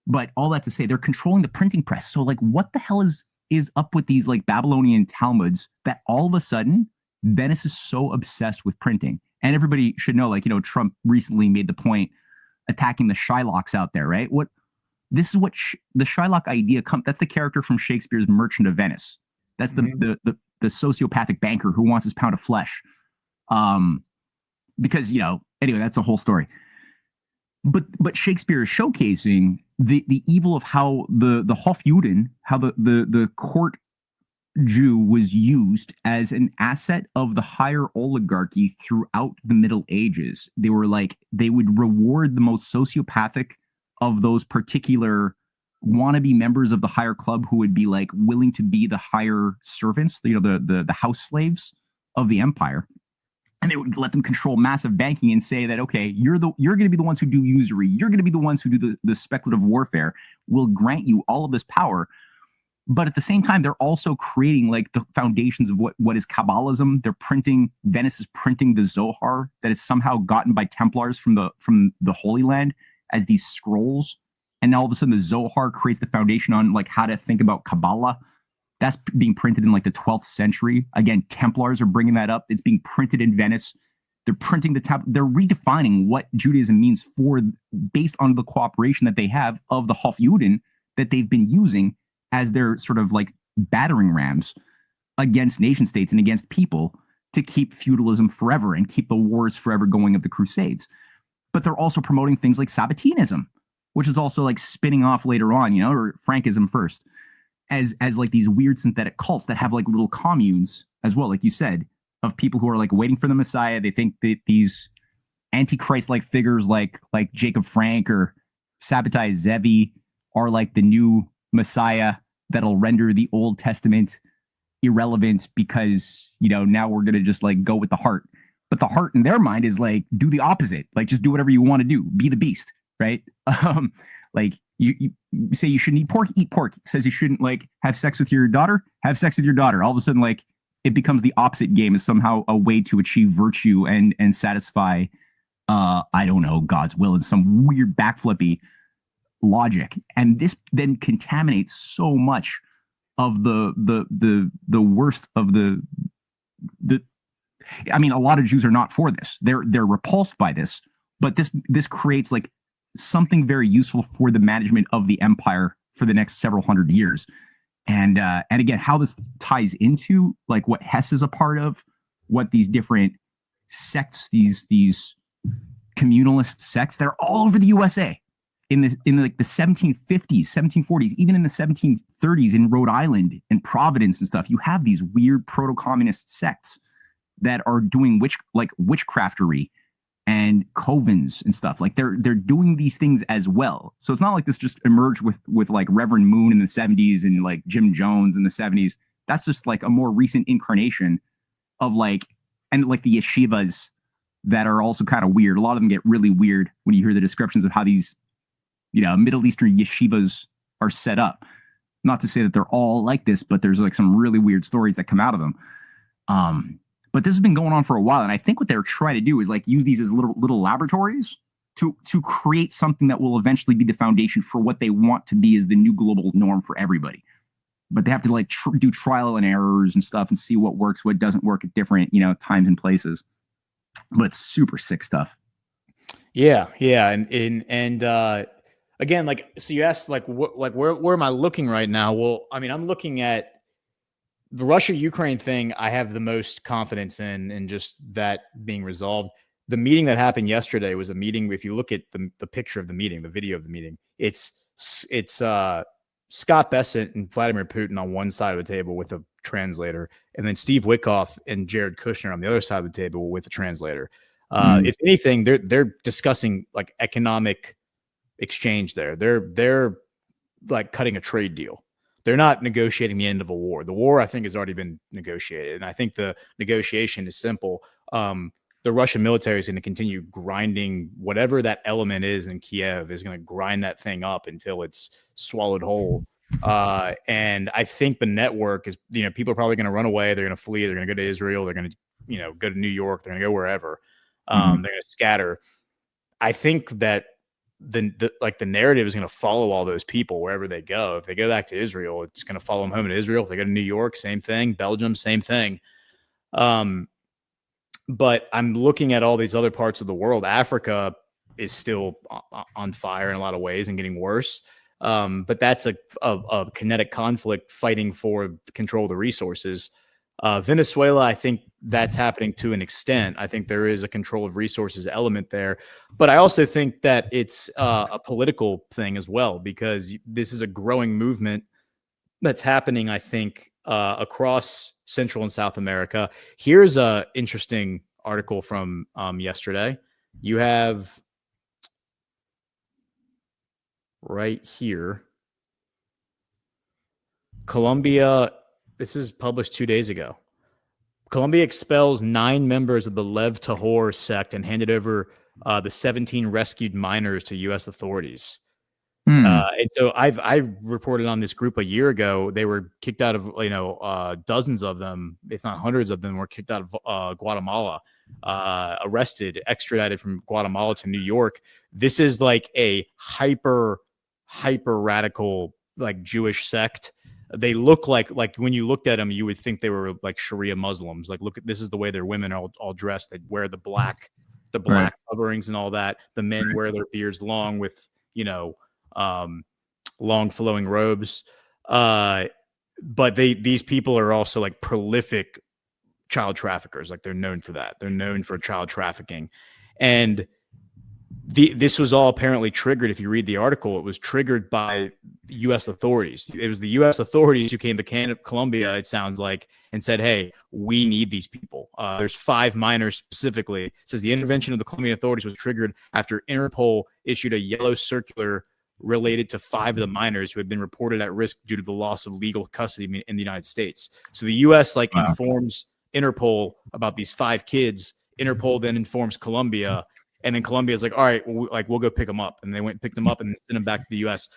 But all that to say, they're controlling the printing press. So like, what the hell is up with these like Babylonian Talmuds that all of a sudden Venice is so obsessed with printing? And everybody should know, like, Trump recently made the point attacking the Shylocks out there, right? This is what the Shylock idea that's the character from Shakespeare's Merchant of Venice. That's the sociopathic banker who wants his pound of flesh. Because, anyway, that's a whole story. But Shakespeare is showcasing the evil of how the Hofjuden, how the court Jew was used as an asset of the higher oligarchy throughout the Middle Ages. They would reward the most sociopathic of those particular wannabe members of the higher club who would be like willing to be the higher servants, the house slaves of the empire. And they would let them control massive banking and say that, okay, you're going to be the ones who do usury. You're going to be the ones who do the speculative warfare. We'll grant you all of this power. But at the same time, they're also creating like the foundations of what is Kabbalism. Venice is printing the Zohar that is somehow gotten by Templars from the Holy Land as these scrolls. And now all of a sudden the Zohar creates the foundation on like how to think about Kabbalah. That's being printed in like the 12th century. Again, Templars are bringing that up. It's being printed in Venice. They're printing they're redefining what Judaism means based on the cooperation that they have of the Hofjuden that they've been using as their sort of like battering rams against nation states and against people to keep feudalism forever and keep the wars forever going of the Crusades. But they're also promoting things like Sabbateanism, which is also like spinning off later on, or Frankism first. As like these weird synthetic cults that have like little communes as well, like you said, of people who are like waiting for the Messiah. They think that these antichrist-like figures like Jacob Frank or Sabotage Zevi are like the new Messiah that'll render the Old Testament irrelevant because, now we're going to just like go with the heart. But the heart in their mind is like, do the opposite. Like, just do whatever you want to do. Be the beast, right? Like, You say you shouldn't eat pork. It says you shouldn't like have sex with your daughter, have sex with your daughter. All of a sudden, like it becomes the opposite game, is somehow a way to achieve virtue and satisfy I don't know, God's will in some weird backflippy logic. And this then contaminates so much of the worst of the I mean, a lot of Jews are not for this. They're repulsed by this, but this creates like something very useful for the management of the empire for the next several hundred years. And again, how this ties into like what Hess is a part of, what these different sects, these communalist sects, they're all over the USA in like the 1750s, 1740s, even in the 1730s in Rhode Island and Providence and stuff. You have these weird proto-communist sects that are doing witchcraftery and covens and stuff. Like they're doing these things as well. So it's not like this just emerged with like Reverend Moon in the 70s and like Jim Jones in the 70s. That's just like a more recent incarnation of like, and like the yeshivas that are also kind of weird. A lot of them get really weird when you hear the descriptions of how these, you know, Middle Eastern yeshivas are set up. Not to say that they're all like this, but there's like some really weird stories that come out of them. But this has been going on for a while, and I think what they're trying to do is like use these as little laboratories to create something that will eventually be the foundation for what they want to be as the new global norm for everybody. But they have to like do trial and errors and stuff and see what works, what doesn't work at different, you know, times and places. But it's super sick stuff. Yeah, and again, like, so you asked like where am I looking right now? Well, I mean, I'm looking at the Russia-Ukraine thing. I have the most confidence in just that being resolved. The meeting that happened yesterday was a meeting. If you look at the picture of the meeting, the video of the meeting, it's Scott Bessent and Vladimir Putin on one side of the table with a translator, and then Steve Witkoff and Jared Kushner on the other side of the table with a translator. If anything, they're discussing like economic exchange there. They're like cutting a trade deal. They're not negotiating the end of a war. The war, I think, has already been negotiated. And I think the negotiation is simple. The Russian military is going to continue grinding whatever that element is in Kiev, is going to grind that thing up until it's swallowed whole. And I think the network is, you know, people are probably going to run away. They're going to flee. They're going to go to Israel. They're going to, you know, go to New York. They're going to go wherever. They're going to scatter. I think that the narrative is going to follow all those people wherever they go. If they go back to Israel, it's going to follow them home to Israel. If they go to New York, same thing. Belgium, same thing. But I'm looking at all these other parts of the world. Africa is still on fire in a lot of ways and getting worse. But that's a kinetic conflict fighting for control of the resources. Venezuela, I think that's happening to an extent. I think there is a control of resources element there, but I also think that it's a political thing as well, because this is a growing movement that's happening, I think, across Central and South America. Here's a interesting article from yesterday. You have right here, Colombia. This is published 2 days ago. Colombia expels 9 members of the Lev Tahor sect and handed over the 17 rescued minors to U.S. authorities. And so I reported on this group a year ago. They were kicked out of, you know, dozens of them, if not hundreds of them, were kicked out of Guatemala, arrested, extradited from Guatemala to New York. This is like a hyper radical, like Jewish sect. They look like when you looked at them, you would think they were like Sharia Muslims. Like, look at, this is the way their women are all dressed. They wear the black right. coverings and all that. The men wear their beards long with, you know, long flowing robes. But these people are also like prolific child traffickers. Like, they're known for that. They're known for child trafficking. And this was all apparently triggered. If you read the article, it was triggered by U.S. authorities. It was the U.S. authorities who came to Colombia, it sounds like, and said, hey, we need these people. There's 5 minors specifically. It says the intervention of the Colombian authorities was triggered after Interpol issued a yellow circular related to 5 of the minors who had been reported at risk due to the loss of legal custody in the United States. So the U.S. informs Interpol about these 5 kids. Interpol then informs Colombia. And then Colombia's like, all right, well, we'll go pick them up. And they went and picked them up and sent them back to the U.S.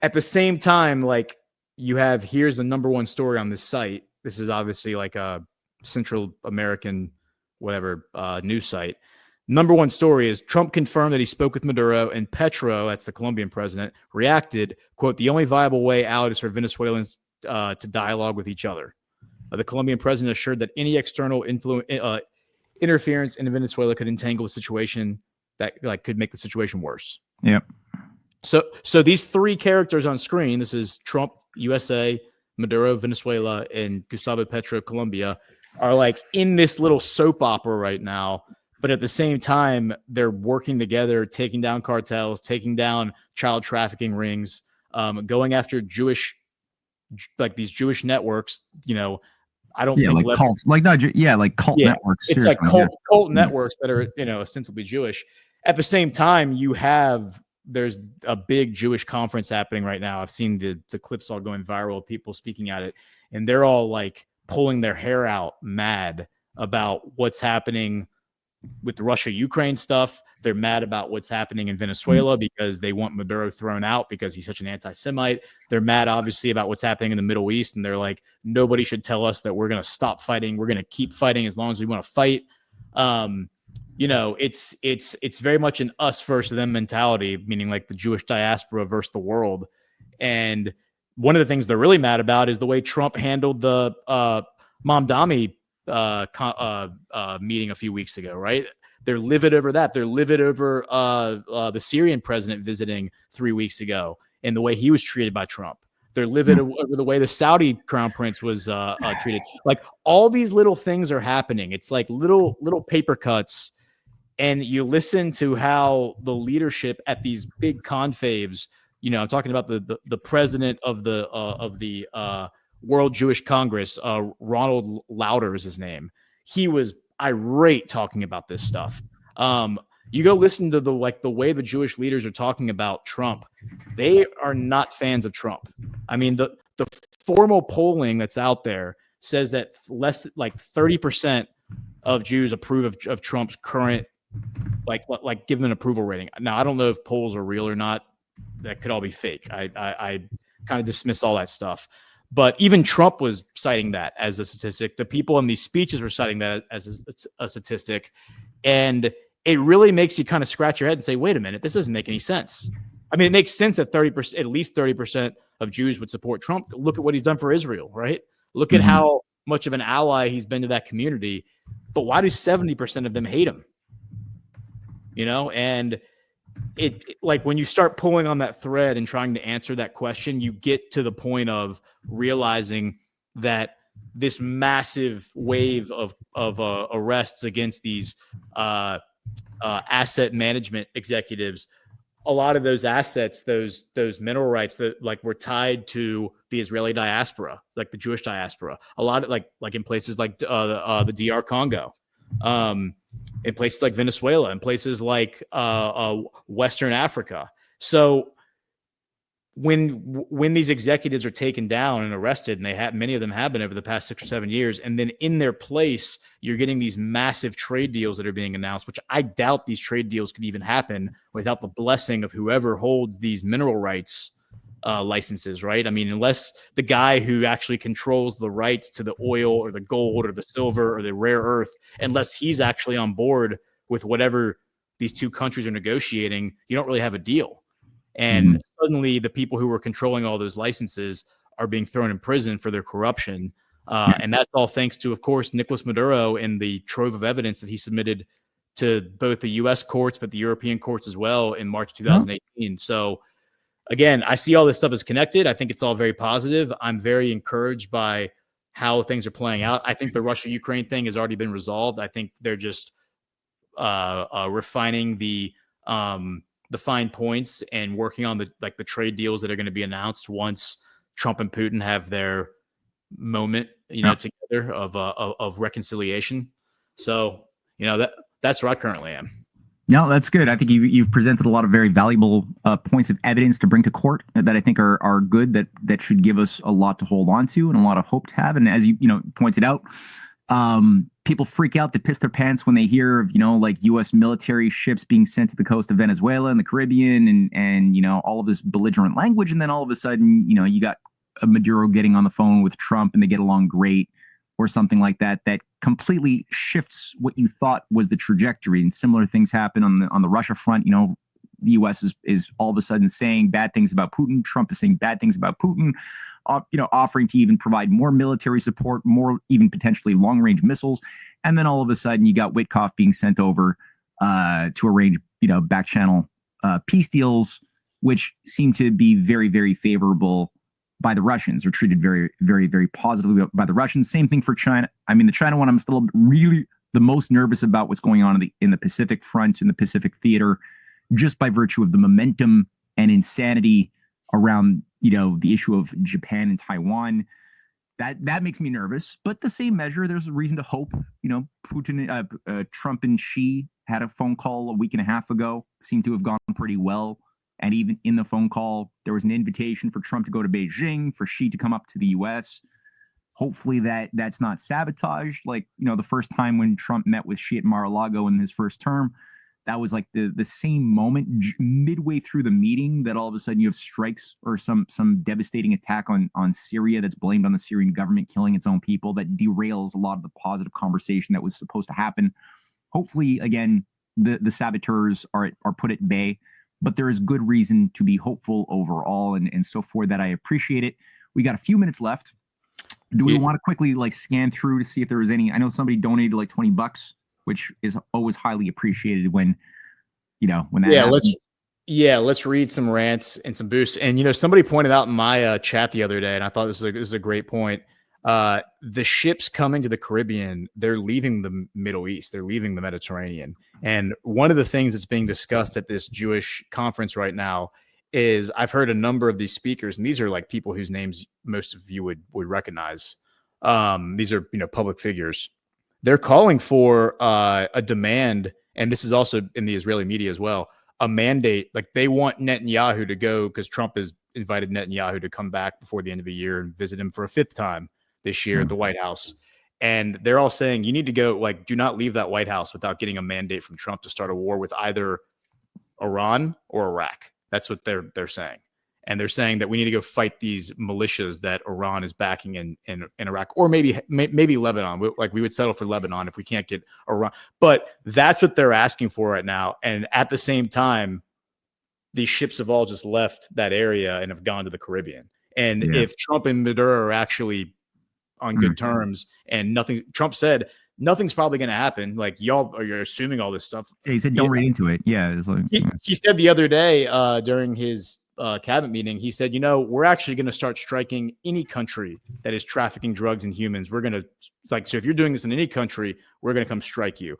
At the same time, like you have, here's the number one story on this site. This is obviously like a Central American, whatever, news site. Number one story is Trump confirmed that he spoke with Maduro, and Petro, that's the Colombian president, reacted, quote, the only viable way out is for Venezuelans to dialogue with each other. The Colombian president assured that any external interference in Venezuela could entangle a situation that like could make the situation worse. Yep. So these three characters on screen, this is Trump, USA, Maduro, Venezuela, and Gustavo Petro, Colombia, are like in this little soap opera right now. But at the same time, they're working together, taking down cartels, taking down child trafficking rings, going after Jewish, like these Jewish networks. You know, I don't think like cults, like not like cult networks. It's like cult networks that are, you know, ostensibly Jewish. At the same time, there's a big Jewish conference happening right now. I've seen the clips all going viral, people speaking at it, and they're all like pulling their hair out, mad about what's happening with the Russia-Ukraine stuff. They're mad about what's happening in Venezuela because they want Maduro thrown out because he's such an anti-Semite. They're mad, obviously, about what's happening in the Middle East, and they're like, nobody should tell us that we're going to stop fighting. We're going to keep fighting as long as we want to fight. You know, it's very much an us versus them mentality, meaning like the Jewish diaspora versus the world. And one of the things they're really mad about is the way Trump handled the Mamdani meeting a few weeks ago, right? They're livid over that. They're livid over the Syrian president visiting 3 weeks ago and the way he was treated by Trump. They're livid over the way the Saudi crown prince was treated. Like all these little things are happening. It's like little paper cuts. And you listen to how the leadership at these big confaves, you know, I'm talking about the president of the World Jewish Congress, Ronald Lauder is his name. He was irate talking about this stuff. You go listen to the way the Jewish leaders are talking about Trump. They are not fans of Trump. I mean, the formal polling that's out there says that less like 30% of Jews approve of Trump's current, like give him an approval rating. Now, I don't know if polls are real or not. That could all be fake. I kind of dismiss all that stuff. But even Trump was citing that as a statistic. The people in these speeches were citing that as a statistic. And it really makes you kind of scratch your head and say, wait a minute, this doesn't make any sense. I mean, it makes sense that at least 30% of Jews would support Trump. Look at what he's done for Israel, right? Look at how much of an ally he's been to that community. But why do 70% of them hate him? You know, and it like when you start pulling on that thread and trying to answer that question, you get to the point of realizing that this massive wave of arrests against these asset management executives, a lot of those assets, those mineral rights that like were tied to the Israeli diaspora, like the Jewish diaspora, a lot of like in places like the DR Congo, in places like Venezuela, in places like Western Africa. So when these executives are taken down and arrested, and many of them have been over the past 6 or 7 years, and then in their place, you're getting these massive trade deals that are being announced, which I doubt these trade deals could even happen without the blessing of whoever holds these mineral rights licenses, right? I mean, unless the guy who actually controls the rights to the oil or the gold or the silver or the rare earth, unless he's actually on board with whatever these two countries are negotiating, you don't really have a deal. And suddenly the people who were controlling all those licenses are being thrown in prison for their corruption. And that's all thanks to, of course, Nicolas Maduro and the trove of evidence that he submitted to both the U.S. courts, but the European courts as well in March 2018. So again, I see all this stuff as connected. I think it's all very positive. I'm very encouraged by how things are playing out. I think the Russia-Ukraine thing has already been resolved. I think they're just refining the fine points and working on the trade deals that are going to be announced once Trump and Putin have their moment, together of reconciliation. So, that's where I currently am. No, that's good. I think you've presented a lot of very valuable points of evidence to bring to court that I think are good, that should give us a lot to hold on to and a lot of hope to have. And as you pointed out, people freak out, they piss their pants when they hear of, like U.S. military ships being sent to the coast of Venezuela and the Caribbean and all of this belligerent language. And then all of a sudden, you got a Maduro getting on the phone with Trump and they get along great or something like that, that completely shifts what you thought was the trajectory. And similar things happen on the Russia front. The U.S. is all of a sudden saying bad things about Putin. Trump is saying bad things about Putin. Offering to even provide more military support, more even potentially long-range missiles. And then all of a sudden you got Witkoff being sent over to arrange, back channel peace deals, which seem to be very, very favorable by the Russians, or treated very, very, very positively by the Russians. Same thing for China. I mean, the China one, I'm still really the most nervous about what's going on in the Pacific front, in the Pacific theater, just by virtue of the momentum and insanity around the issue of Japan and Taiwan. That makes me nervous. But the same measure, there's a reason to hope. Putin, Trump and Xi had a phone call a week and a half ago. Seemed to have gone pretty well. And even in the phone call, there was an invitation for Trump to go to Beijing, for Xi to come up to the U.S. Hopefully that's not sabotaged. Like, the first time when Trump met with Xi at Mar-a-Lago in his first term, that was like the same moment midway through the meeting that all of a sudden you have strikes or some devastating attack on Syria that's blamed on the Syrian government killing its own people, that derails a lot of the positive conversation that was supposed to happen. Hopefully, again, the saboteurs are put at bay, but there is good reason to be hopeful overall. And so for that, I appreciate it. We got a few minutes left. Do we want to quickly scan through to see if there was any? I know somebody donated like $20, which is always highly appreciated when that happens. Let's read some rants and some boosts. And somebody pointed out in my chat the other day, and I thought this is a great point. The ships coming to the Caribbean, they're leaving the Middle East, they're leaving the Mediterranean. And one of the things that's being discussed at this Jewish conference right now is, I've heard a number of these speakers, and these are like people whose names most of you would recognize. These are public figures. They're calling for a demand, and this is also in the Israeli media as well, a mandate. Like, they want Netanyahu to go, because Trump has invited Netanyahu to come back before the end of the year and visit him for a fifth time this year at the White House. And they're all saying, you need to go, do not leave that White House without getting a mandate from Trump to start a war with either Iran or Iraq. That's what they're saying. And they're saying that we need to go fight these militias that Iran is backing in Iraq, or maybe Lebanon. We would settle for Lebanon if we can't get Iran. But that's what they're asking for right now. And at the same time, these ships have all just left that area and have gone to the Caribbean. And if Trump and Maduro are actually on good terms, and Trump said nothing's probably going to happen. Like, you're assuming all this stuff. Yeah, he said, don't read into it. Yeah. It's he said the other day during his cabinet meeting, he said, we're actually going to start striking any country that is trafficking drugs and humans. We're going to so if you're doing this in any country, we're going to come strike you.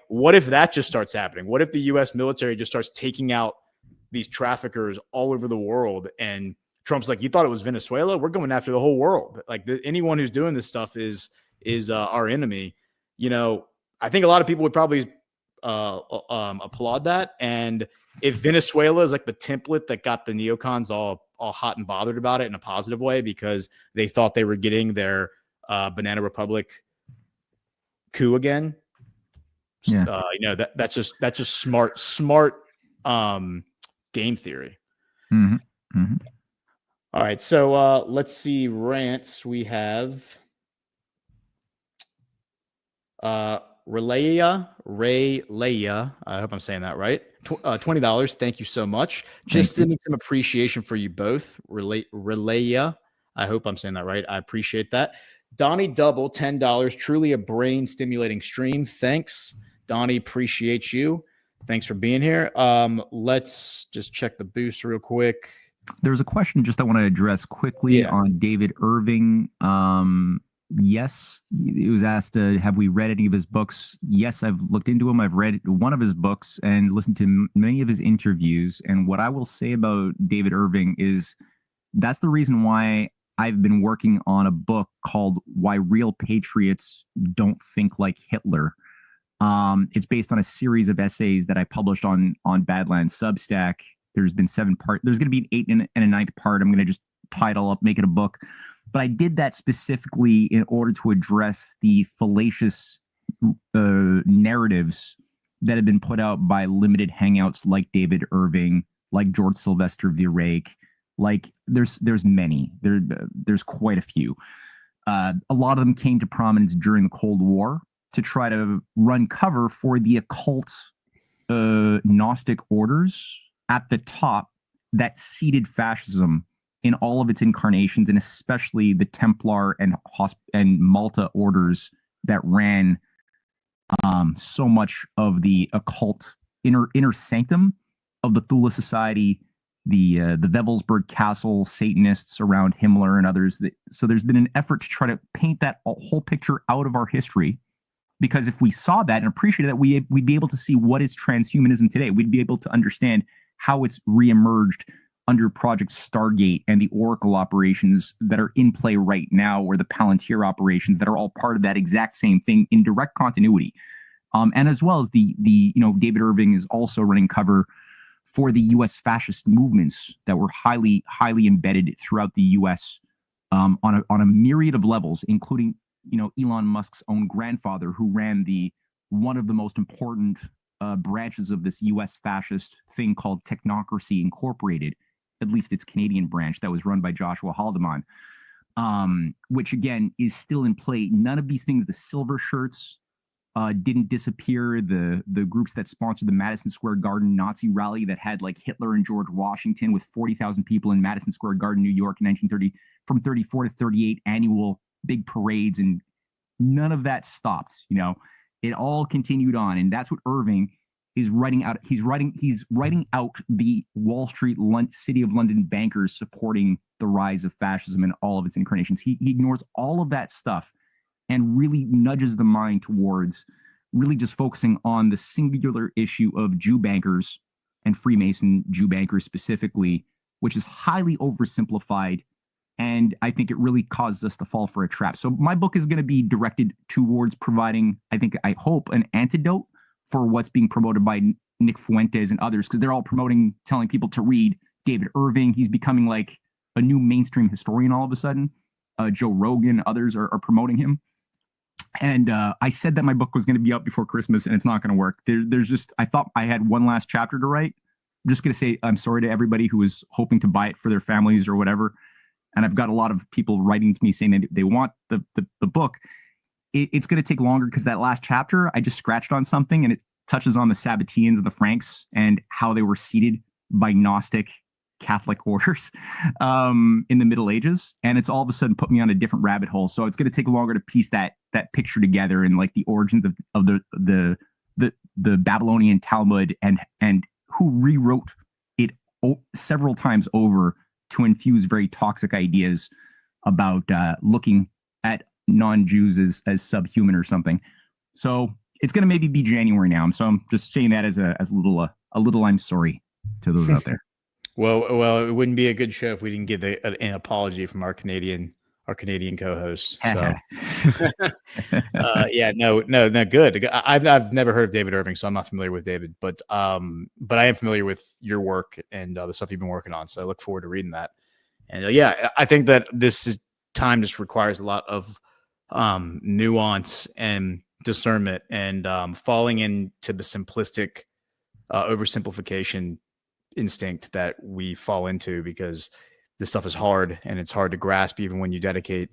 What if that just starts happening? What if the U.S. military just starts taking out these traffickers all over the world? And Trump's like, you thought it was Venezuela? We're going after the whole world. Anyone who's doing this stuff is our enemy. I think a lot of people would probably applaud that. And if Venezuela is like the template that got the neocons all hot and bothered about it in a positive way, because they thought they were getting their Banana Republic coup again. That's just smart game theory. Mm-hmm. Mm-hmm. All right, so let's see rants. We have Rayleia. I hope I'm saying that right. $20. Thank you so much. Just sending some appreciation for you both. Rayleia. I hope I'm saying that right. I appreciate that. Donnie Double, $10. Truly a brain stimulating stream. Thanks, Donnie. Appreciate you. Thanks for being here. Let's just check the boost real quick. There's a question just I want to address quickly on David Irving. Yes, it was asked, have we read any of his books? Yes, I've looked into him. I've read one of his books and listened to many of his interviews. And what I will say about David Irving is that's the reason why I've been working on a book called Why Real Patriots Don't Think Like Hitler. It's based on a series of essays that I published on Badlands Substack. There's been 7 parts. There's going to be an 8th and a 9th part. I'm going to just title up, make it a book. But I did that specifically in order to address the fallacious narratives that have been put out by limited hangouts like David Irving, like George Sylvester Virake, like there's many. There's quite a few. A lot of them came to prominence during the Cold War to try to run cover for the occult Gnostic orders at the top that seeded fascism in all of its incarnations, and especially the Templar and Malta orders that ran so much of the occult inner sanctum of the Thule Society, the Wewelsburg Castle Satanists around Himmler and others. So there's been an effort to try to paint that whole picture out of our history, because if we saw that and appreciated that, we'd be able to see what is transhumanism today. We'd be able to understand how it's reemerged under Project Stargate and the Oracle operations that are in play right now, or the Palantir operations that are all part of that exact same thing in direct continuity. And as well as the David Irving is also running cover for the U.S. fascist movements that were highly embedded throughout the U.S. On a myriad of levels, including Elon Musk's own grandfather, who ran one of the most important branches of this U.S. fascist thing called Technocracy Incorporated, at least its Canadian branch, that was run by Joshua Haldeman, which again is still in play. None of these things, the silver shirts didn't disappear. The groups that sponsored the Madison Square Garden Nazi rally that had like Hitler and George Washington with 40,000 people in Madison Square Garden, New York in 1930, from 34 to 38 annual big parades, and none of that stopped. It all continued on, and that's what Irving is writing out. He's writing out the Wall Street, City of London bankers supporting the rise of fascism and all of its incarnations. He ignores all of that stuff and really nudges the mind towards really just focusing on the singular issue of Jew bankers and Freemason Jew bankers specifically, which is highly oversimplified. And I think it really causes us to fall for a trap. So my book is going to be directed towards providing, I hope, an antidote for what's being promoted by Nick Fuentes and others, because they're all telling people to read David Irving. He's becoming like a new mainstream historian all of a sudden. Joe Rogan, others are promoting him. And I said that my book was going to be out before Christmas, and it's not going to work. I thought I had one last chapter to write. I'm just going to say I'm sorry to everybody who was hoping to buy it for their families or whatever. And I've got a lot of people writing to me saying that they want the book. It's going to take longer because that last chapter, I just scratched on something, and it touches on the Sabbateans and the Franks and how they were seated by Gnostic Catholic orders in the Middle Ages. And it's all of a sudden put me on a different rabbit hole. So it's going to take longer to piece that picture together, and like the origins of the Babylonian Talmud and who rewrote it several times over to infuse very toxic ideas about looking at non-Jews as subhuman or something. So it's going to maybe be January now. So I'm just saying that as a little I'm sorry to those out there. Well, it wouldn't be a good show if we didn't get an apology from our Canadian co-host. So no, good. I've never heard of David Irving, so I'm not familiar with David, but I am familiar with your work and the stuff you've been working on. So I look forward to reading that. And I think that time just requires a lot of nuance and discernment, and falling into the simplistic oversimplification instinct that we fall into, because this stuff is hard and it's hard to grasp even when you dedicate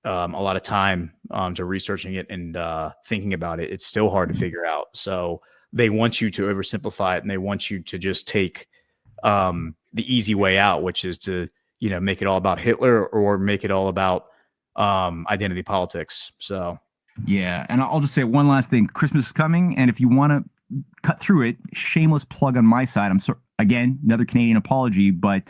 a lot of time to researching it and thinking about it. It's still hard to figure out. So they want you to oversimplify it, and they want you to just take the easy way out, which is to make it all about Hitler or make it all about identity politics. So yeah, and I'll just say one last thing. Christmas is coming, and if you want to cut through it, shameless plug on my side. I'm sorry, again, another Canadian apology, but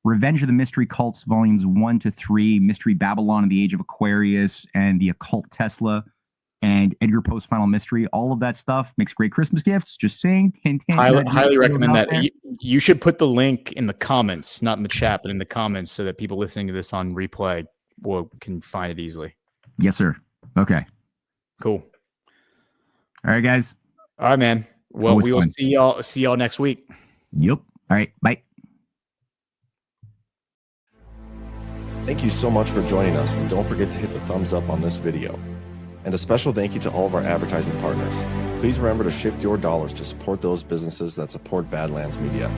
Revenge of the Mystery Cults, volumes 1 to 3, Mystery Babylon in the Age of Aquarius, and the Occult Tesla, and Edgar Poe's Final Mystery. All of that stuff makes great Christmas gifts. Just saying. Hint, hint, highly recommend that. You should put the link in the comments, not in the chat, but in the comments, so that people listening to this on replay can find it easily. Yes, sir. Okay. Cool. All right, guys. All right, man. Well, we will see y'all next week. Yep. All right. Bye. Thank you so much for joining us, and don't forget to hit the thumbs up on this video. And a special thank you to all of our advertising partners. Please remember to shift your dollars to support those businesses that support Badlands Media.